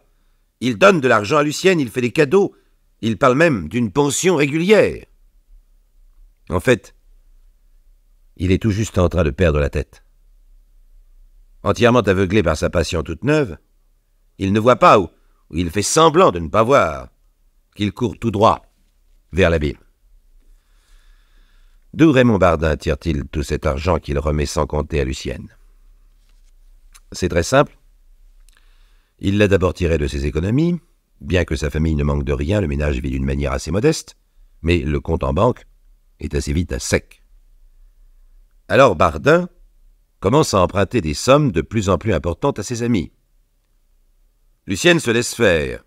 [SPEAKER 3] Il donne de l'argent à Lucienne, il fait des cadeaux, il parle même d'une pension régulière. En fait, il est tout juste en train de perdre la tête. Entièrement aveuglé par sa passion toute neuve, il ne voit pas, ou il fait semblant de ne pas voir, qu'il court tout droit vers l'abîme. D'où Raymond Bardin tire-t-il tout cet argent qu'il remet sans compter à Lucienne? C'est très simple. Il l'a d'abord tiré de ses économies. Bien que sa famille ne manque de rien, le ménage vit d'une manière assez modeste, mais le compte en banque est assez vite à sec. Alors Bardin commence à emprunter des sommes de plus en plus importantes à ses amis. Lucienne se laisse faire.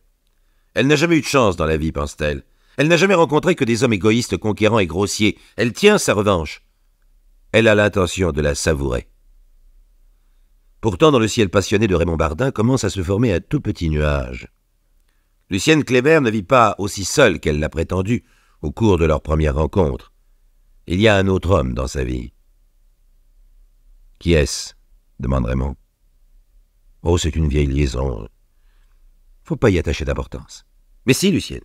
[SPEAKER 3] Elle n'a jamais eu de chance dans la vie, pense-t-elle. Elle n'a jamais rencontré que des hommes égoïstes, conquérants et grossiers. Elle tient sa revanche. Elle a l'intention de la savourer. Pourtant, dans le ciel passionné de Raymond Bardin commence à se former un tout petit nuage. Lucienne Kléber ne vit pas aussi seule qu'elle l'a prétendu au cours de leur première rencontre. Il y a un autre homme dans sa vie. Qui est-ce? Demande Raymond. Oh, c'est une vieille liaison. Faut pas y attacher d'importance. Mais si, Lucienne.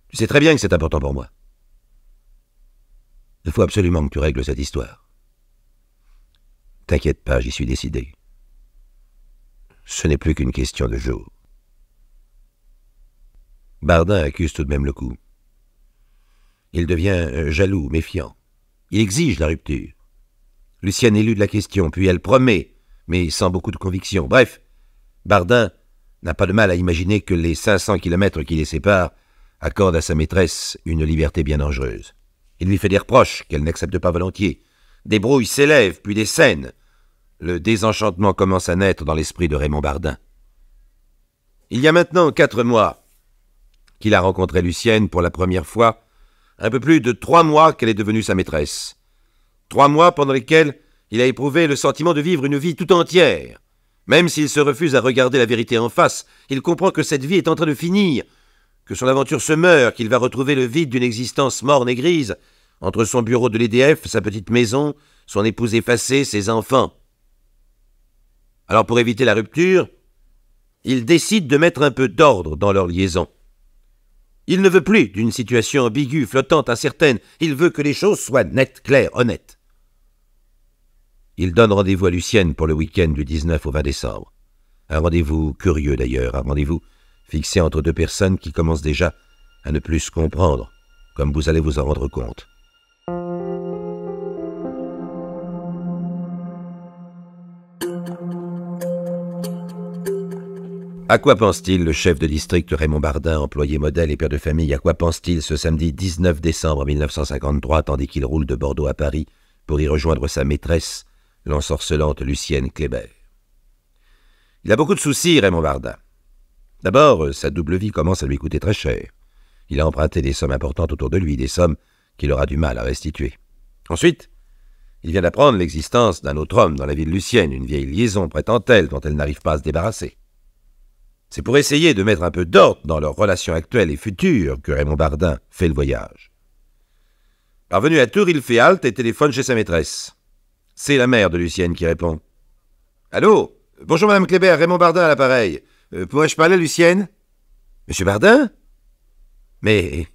[SPEAKER 3] Tu sais très bien que c'est important pour moi. Il faut absolument que tu règles cette histoire. T'inquiète pas, j'y suis décidé. Ce n'est plus qu'une question de jour. Bardin accuse tout de même le coup. Il devient jaloux, méfiant. Il exige la rupture. Lucienne élude la question, puis elle promet, mais sans beaucoup de conviction. Bref, Bardin n'a pas de mal à imaginer que les 500 kilomètres qui les séparent accordent à sa maîtresse une liberté bien dangereuse. Il lui fait des reproches qu'elle n'accepte pas volontiers. Des brouilles s'élèvent, puis des scènes. Le désenchantement commence à naître dans l'esprit de Raymond Bardin. Il y a maintenant 4 mois qu'il a rencontré Lucienne pour la première fois, un peu plus de 3 mois qu'elle est devenue sa maîtresse. 3 mois pendant lesquels il a éprouvé le sentiment de vivre une vie tout entière. Même s'il se refuse à regarder la vérité en face, il comprend que cette vie est en train de finir, que son aventure se meurt, qu'il va retrouver le vide d'une existence morne et grise, entre son bureau de l'EDF, sa petite maison, son épouse effacée, ses enfants. Alors pour éviter la rupture, il décide de mettre un peu d'ordre dans leur liaison. Il ne veut plus d'une situation ambiguë, flottante, incertaine. Il veut que les choses soient nettes, claires, honnêtes. Il donne rendez-vous à Lucienne pour le week-end du 19 au 20 décembre. Un rendez-vous curieux d'ailleurs, un rendez-vous fixé entre 2 personnes qui commencent déjà à ne plus se comprendre, comme vous allez vous en rendre compte. À quoi pense-t-il, le chef de district Raymond Bardin, employé modèle et père de famille, à quoi pense-t-il ce samedi 19 décembre 1953, tandis qu'il roule de Bordeaux à Paris pour y rejoindre sa maîtresse, l'ensorcelante Lucienne Kléber? Il a beaucoup de soucis, Raymond Bardin. D'abord, sa double vie commence à lui coûter très cher. Il a emprunté des sommes importantes autour de lui, des sommes qu'il aura du mal à restituer. Ensuite, il vient d'apprendre l'existence d'un autre homme dans la vie de Lucienne, une vieille liaison, prétend-elle, dont elle n'arrive pas à se débarrasser. C'est pour essayer de mettre un peu d'ordre dans leurs relations actuelles et futures que Raymond Bardin fait le voyage. Parvenu à Tours, il fait halte et téléphone chez sa maîtresse. C'est la mère de Lucienne qui répond. « Allô? Bonjour Madame Kléber, Raymond Bardin à l'appareil. Pourrais-je parler à Lucienne? »« Monsieur Bardin? »« Mais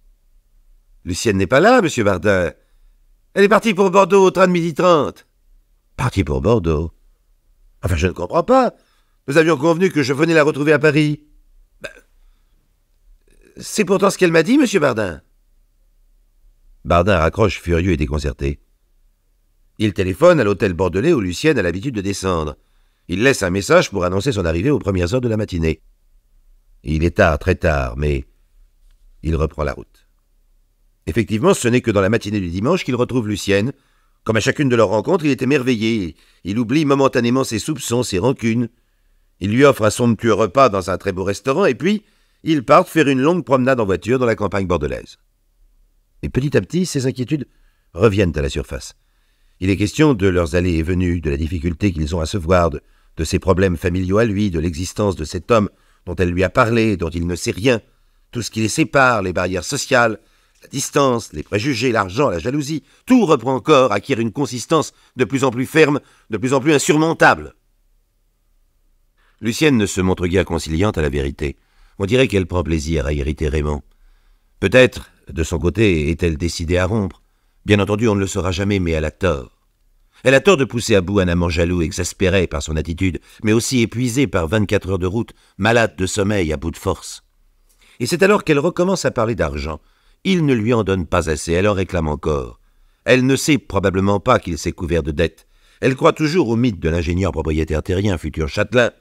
[SPEAKER 3] Lucienne n'est pas là, Monsieur Bardin. Elle est partie pour Bordeaux au train de 12h30. »« Partie pour Bordeaux? Enfin, je ne comprends pas. Nous avions convenu que je venais la retrouver à Paris. » C'est pourtant ce qu'elle m'a dit, Monsieur Bardin. Bardin raccroche furieux et déconcerté. Il téléphone à l'hôtel bordelais où Lucienne a l'habitude de descendre. Il laisse un message pour annoncer son arrivée aux premières heures de la matinée. Il est tard, très tard, mais il reprend la route. Effectivement, ce n'est que dans la matinée du dimanche qu'il retrouve Lucienne, Comme à chacune de leurs rencontres, il est émerveillé. Il oublie momentanément ses soupçons, ses rancunes. Il lui offre un somptueux repas dans un très beau restaurant, et puis ils partent faire une longue promenade en voiture dans la campagne bordelaise. Et petit à petit, ses inquiétudes reviennent à la surface. Il est question de leurs allées et venues, de la difficulté qu'ils ont à se voir, de ses problèmes familiaux à lui, de l'existence de cet homme dont elle lui a parlé, dont il ne sait rien, tout ce qui les sépare, les barrières sociales, la distance, les préjugés, l'argent, la jalousie, tout reprend encore, acquiert une consistance de plus en plus ferme, de plus en plus insurmontable. Lucienne ne se montre guère conciliante à la vérité. On dirait qu'elle prend plaisir à irriter Raymond. Peut-être, de son côté, est-elle décidée à rompre. Bien entendu, on ne le saura jamais, mais elle a tort. Elle a tort de pousser à bout un amant jaloux, exaspéré par son attitude, mais aussi épuisé par 24 heures de route, malade de sommeil, à bout de force. Et c'est alors qu'elle recommence à parler d'argent. Il ne lui en donne pas assez, elle en réclame encore. Elle ne sait probablement pas qu'il s'est couvert de dettes. Elle croit toujours au mythe de l'ingénieur propriétaire terrien, futur châtelain.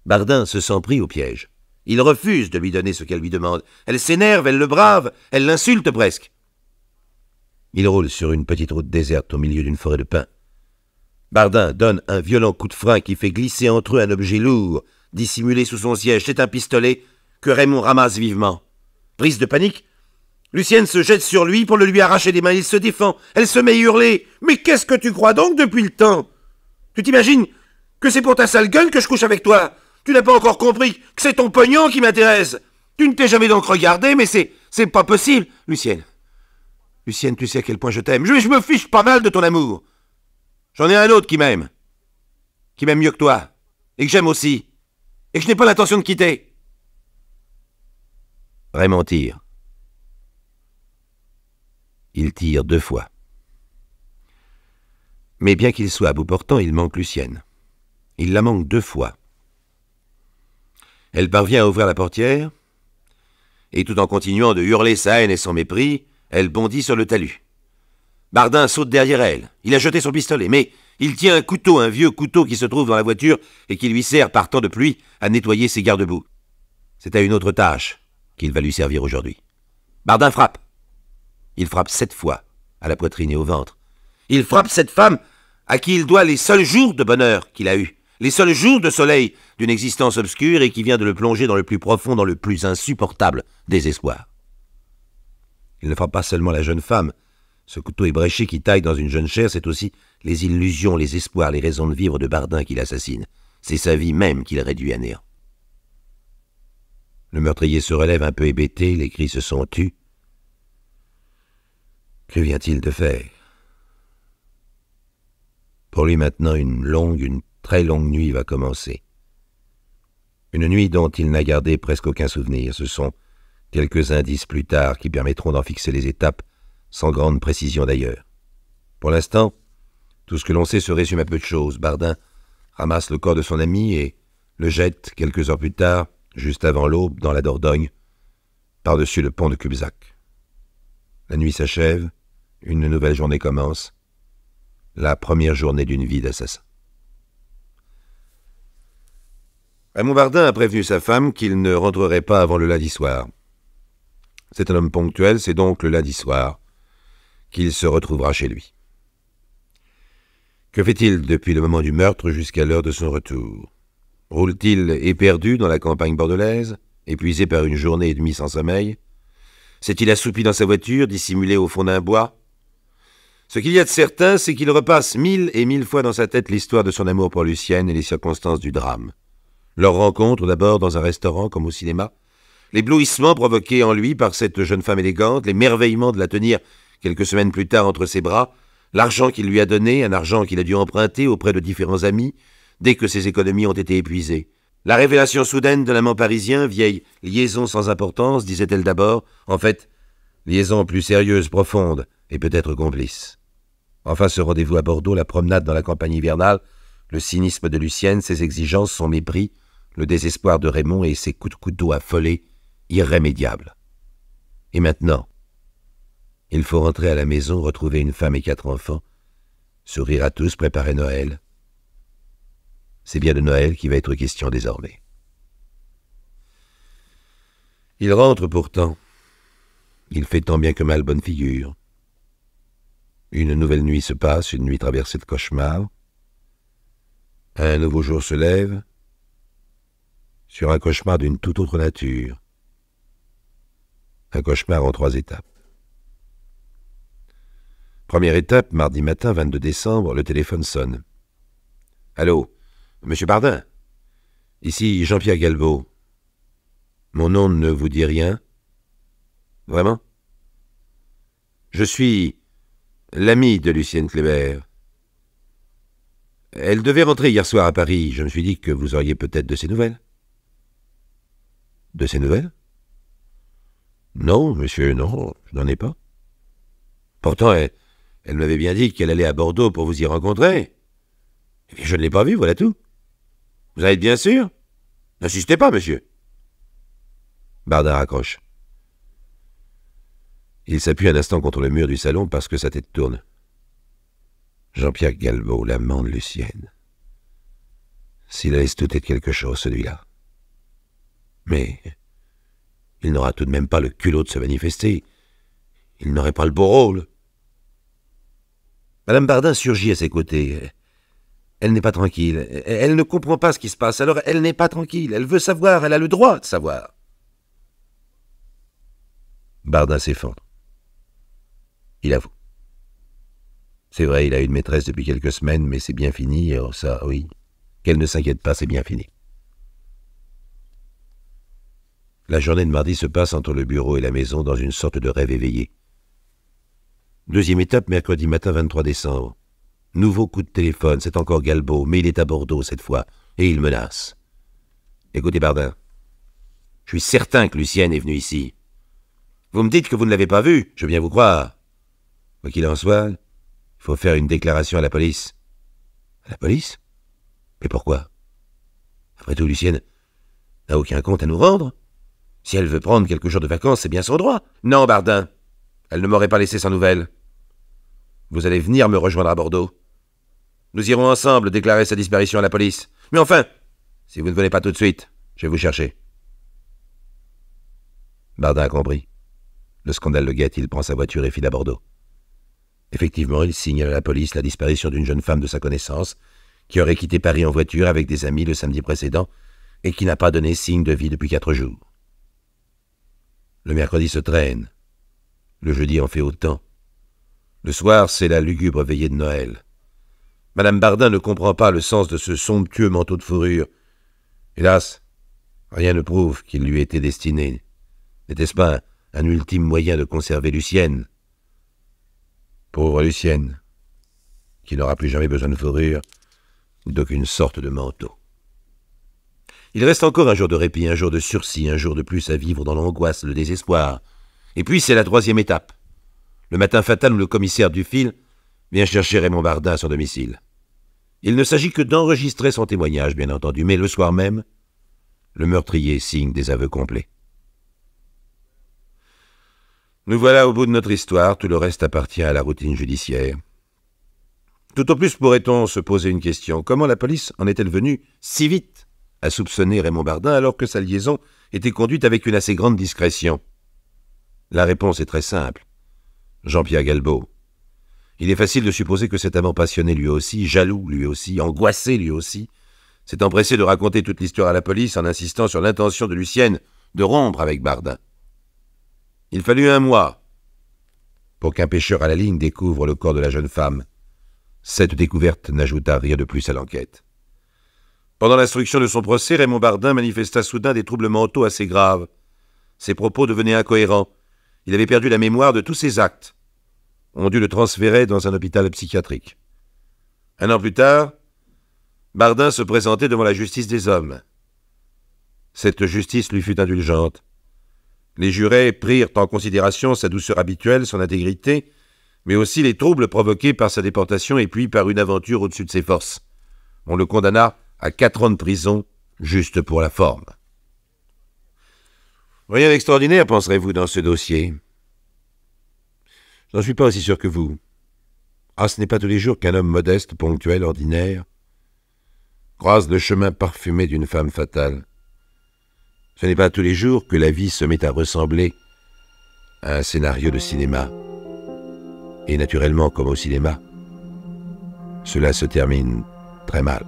[SPEAKER 3] Bardin se sent pris au piège. Il refuse de lui donner ce qu'elle lui demande. Elle s'énerve, elle le brave, elle l'insulte presque. Il roule sur une petite route déserte au milieu d'une forêt de pins. Bardin donne un violent coup de frein qui fait glisser entre eux un objet lourd, dissimulé sous son siège. C'est un pistolet que Raymond ramasse vivement. Prise de panique, Lucienne se jette sur lui pour le lui arracher des mains. Il se défend. Elle se met à hurler. « Mais qu'est-ce que tu crois donc depuis le temps? Tu t'imagines que c'est pour ta sale gueule que je couche avec toi? Tu n'as pas encore compris que c'est ton pognon qui m'intéresse. Tu ne t'es jamais donc regardé, mais c'est pas possible. Lucienne, tu sais à quel point je t'aime. Je me fiche pas mal de ton amour. J'en ai un autre qui m'aime mieux que toi, et que j'aime aussi, et que je n'ai pas l'intention de quitter. » Raymond tire. Il tire 2 fois. Mais bien qu'il soit à bout portant, il manque Lucienne. Il la manque 2 fois. Elle parvient à ouvrir la portière, et tout en continuant de hurler sa haine et son mépris, elle bondit sur le talus. Bardin saute derrière elle. Il a jeté son pistolet, mais il tient un couteau, un vieux couteau qui se trouve dans la voiture et qui lui sert, par temps de pluie, à nettoyer ses garde-boue. C'est à une autre tâche qu'il va lui servir aujourd'hui. Bardin frappe. Il frappe 7 fois, à la poitrine et au ventre. Il frappe cette femme à qui il doit les seuls jours de bonheur qu'il a eus, les seuls jours de soleil d'une existence obscure et qui vient de le plonger dans le plus profond, dans le plus insupportable désespoir. Il ne frappe pas seulement la jeune femme. Ce couteau ébréché qui taille dans une jeune chair, c'est aussi les illusions, les espoirs, les raisons de vivre de Bardin qu'il assassine. C'est sa vie même qu'il réduit à néant. Le meurtrier se relève un peu hébété, les cris se sont tus. Que vient-il de faire? Pour lui maintenant, une très longue nuit va commencer. Une nuit dont il n'a gardé presque aucun souvenir. Ce sont quelques indices plus tard qui permettront d'en fixer les étapes, sans grande précision d'ailleurs. Pour l'instant, tout ce que l'on sait se résume à peu de choses. Bardin ramasse le corps de son ami et le jette quelques heures plus tard, juste avant l'aube, dans la Dordogne, par-dessus le pont de Cubzac. La nuit s'achève, une nouvelle journée commence, la première journée d'une vie d'assassin. Raymond Bardin a prévenu sa femme qu'il ne rentrerait pas avant le lundi soir. C'est un homme ponctuel, c'est donc le lundi soir qu'il se retrouvera chez lui. Que fait-il depuis le moment du meurtre jusqu'à l'heure de son retour? Roule-t-il éperdu dans la campagne bordelaise, épuisé par une journée et demie sans sommeil? S'est-il assoupi dans sa voiture, dissimulé au fond d'un bois? Ce qu'il y a de certain, c'est qu'il repasse 1000 et 1000 fois dans sa tête l'histoire de son amour pour Lucienne et les circonstances du drame. Leur rencontre d'abord dans un restaurant comme au cinéma, l'éblouissement provoqué en lui par cette jeune femme élégante, l'émerveillement de la tenir quelques semaines plus tard entre ses bras, l'argent qu'il lui a donné, un argent qu'il a dû emprunter auprès de différents amis, dès que ses économies ont été épuisées. La révélation soudaine de l'amant parisien, vieille liaison sans importance, disait-elle d'abord, en fait, liaison plus sérieuse, profonde et peut-être complice. Enfin ce rendez-vous à Bordeaux, la promenade dans la campagne hivernale, le cynisme de Lucienne, ses exigences, son mépris, le désespoir de Raymond et ses coups de couteau affolés, irrémédiables. Et maintenant, il faut rentrer à la maison, retrouver une femme et 4 enfants, sourire à tous, préparer Noël. C'est bien de Noël qui va être question désormais. Il rentre pourtant. Il fait tant bien que mal bonne figure. Une nouvelle nuit se passe, une nuit traversée de cauchemars. Un nouveau jour se lève sur un cauchemar d'une toute autre nature. Un cauchemar en 3 étapes. Première étape, mardi matin, 22 décembre, le téléphone sonne. « Allô, Monsieur Bardin? Ici Jean-Pierre Galbaud. Mon nom ne vous dit rien? Vraiment? Je suis l'ami de Lucienne Kléber. Elle devait rentrer hier soir à Paris. Je me suis dit que vous auriez peut-être de ses nouvelles. » « De ses nouvelles? Non, monsieur, non, je n'en ai pas. Pourtant, elle m'avait bien dit qu'elle allait à Bordeaux pour vous y rencontrer. Et je ne l'ai pas vue, voilà tout. Vous en êtes bien sûr? N'insistez pas, monsieur. » Bardin raccroche. Il s'appuie un instant contre le mur du salon parce que sa tête tourne. Jean-Pierre Galbaud, l'amant de Lucienne. S'il laisse tout être quelque chose, celui-là. Mais il n'aura tout de même pas le culot de se manifester. Il n'aurait pas le beau rôle. Madame Bardin surgit à ses côtés. Elle n'est pas tranquille. Elle ne comprend pas ce qui se passe, alors elle n'est pas tranquille. Elle veut savoir, elle a le droit de savoir. Bardin s'effondre. Il avoue. C'est vrai, il a une maîtresse depuis quelques semaines, mais c'est bien fini. Oh, ça, oui. Qu'elle ne s'inquiète pas, c'est bien fini. La journée de mardi se passe entre le bureau et la maison dans une sorte de rêve éveillé. Deuxième étape, mercredi matin 23 décembre. Nouveau coup de téléphone, c'est encore Galbaud, mais il est à Bordeaux cette fois, et il menace. Écoutez, Bardin, je suis certain que Lucienne est venue ici. Vous me dites que vous ne l'avez pas vue, je veux bien vous croire. Quoi qu'il en soit, il faut faire une déclaration à la police. À la police? Mais pourquoi? Après tout, Lucienne n'a aucun compte à nous rendre. Si elle veut prendre quelques jours de vacances, c'est bien son droit. Non, Bardin, elle ne m'aurait pas laissé sans nouvelles. Vous allez venir me rejoindre à Bordeaux. Nous irons ensemble déclarer sa disparition à la police. Mais enfin, si vous ne venez pas tout de suite, je vais vous chercher. Bardin a compris. Le scandale le guette, il prend sa voiture et file à Bordeaux. Effectivement, il signale à la police la disparition d'une jeune femme de sa connaissance, qui aurait quitté Paris en voiture avec des amis le samedi précédent et qui n'a pas donné signe de vie depuis 4 jours. Le mercredi se traîne. Le jeudi en fait autant. Le soir, c'est la lugubre veillée de Noël. Madame Bardin ne comprend pas le sens de ce somptueux manteau de fourrure. Hélas, rien ne prouve qu'il lui était destiné. N'était-ce pas un ultime moyen de conserver Lucienne? Pauvre Lucienne, qui n'aura plus jamais besoin de fourrure ou d'aucune sorte de manteau. Il reste encore un jour de répit, un jour de sursis, un jour de plus à vivre dans l'angoisse, le désespoir. Et puis c'est la 3e étape. Le matin fatal où le commissaire Dufil vient chercher Raymond Bardin à son domicile. Il ne s'agit que d'enregistrer son témoignage, bien entendu, mais le soir même, le meurtrier signe des aveux complets. Nous voilà au bout de notre histoire, tout le reste appartient à la routine judiciaire. Tout au plus pourrait-on se poser une question. Comment la police en est-elle venue si vite à soupçonner Raymond Bardin alors que sa liaison était conduite avec une assez grande discrétion? La réponse est très simple. Jean-Pierre Galbaud. Il est facile de supposer que cet amant passionné lui aussi, jaloux lui aussi, angoissé lui aussi, s'est empressé de raconter toute l'histoire à la police en insistant sur l'intention de Lucienne de rompre avec Bardin. Il fallut 1 mois pour qu'un pêcheur à la ligne découvre le corps de la jeune femme. Cette découverte n'ajouta rien de plus à l'enquête. Pendant l'instruction de son procès, Raymond Bardin manifesta soudain des troubles mentaux assez graves. Ses propos devenaient incohérents. Il avait perdu la mémoire de tous ses actes. On dut le transférer dans un hôpital psychiatrique. 1 an plus tard, Bardin se présentait devant la justice des hommes. Cette justice lui fut indulgente. Les jurés prirent en considération sa douceur habituelle, son intégrité, mais aussi les troubles provoqués par sa déportation et puis par une aventure au-dessus de ses forces. On le condamna à 4 ans de prison, juste pour la forme. Rien d'extraordinaire, penserez-vous, dans ce dossier? Je n'en suis pas aussi sûr que vous. Ah, ce n'est pas tous les jours qu'un homme modeste, ponctuel, ordinaire, croise le chemin parfumé d'une femme fatale. Ce n'est pas tous les jours que la vie se met à ressembler à un scénario de cinéma. Et naturellement, comme au cinéma, cela se termine très mal.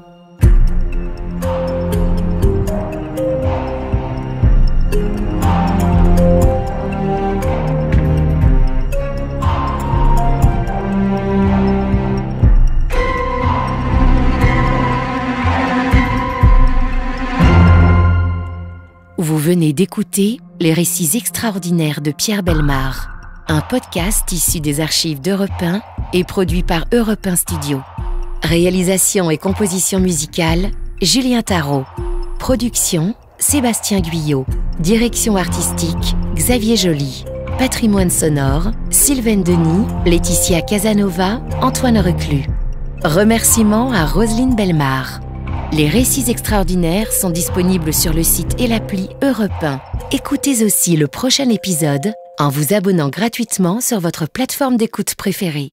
[SPEAKER 1] Vous venez d'écouter Les récits extraordinaires de Pierre Bellemare, un podcast issu des archives d'Europe 1 et produit par Europe 1 Studio. Réalisation et composition musicale, Julien Tarot. Production, Sébastien Guyot. Direction artistique, Xavier Joly. Patrimoine sonore, Sylvaine Denis, Laetitia Casanova, Antoine Reclus. Remerciements à Roselyne Bellemare. Les récits extraordinaires sont disponibles sur le site et l'appli Europe 1. Écoutez aussi le prochain épisode en vous abonnant gratuitement sur votre plateforme d'écoute préférée.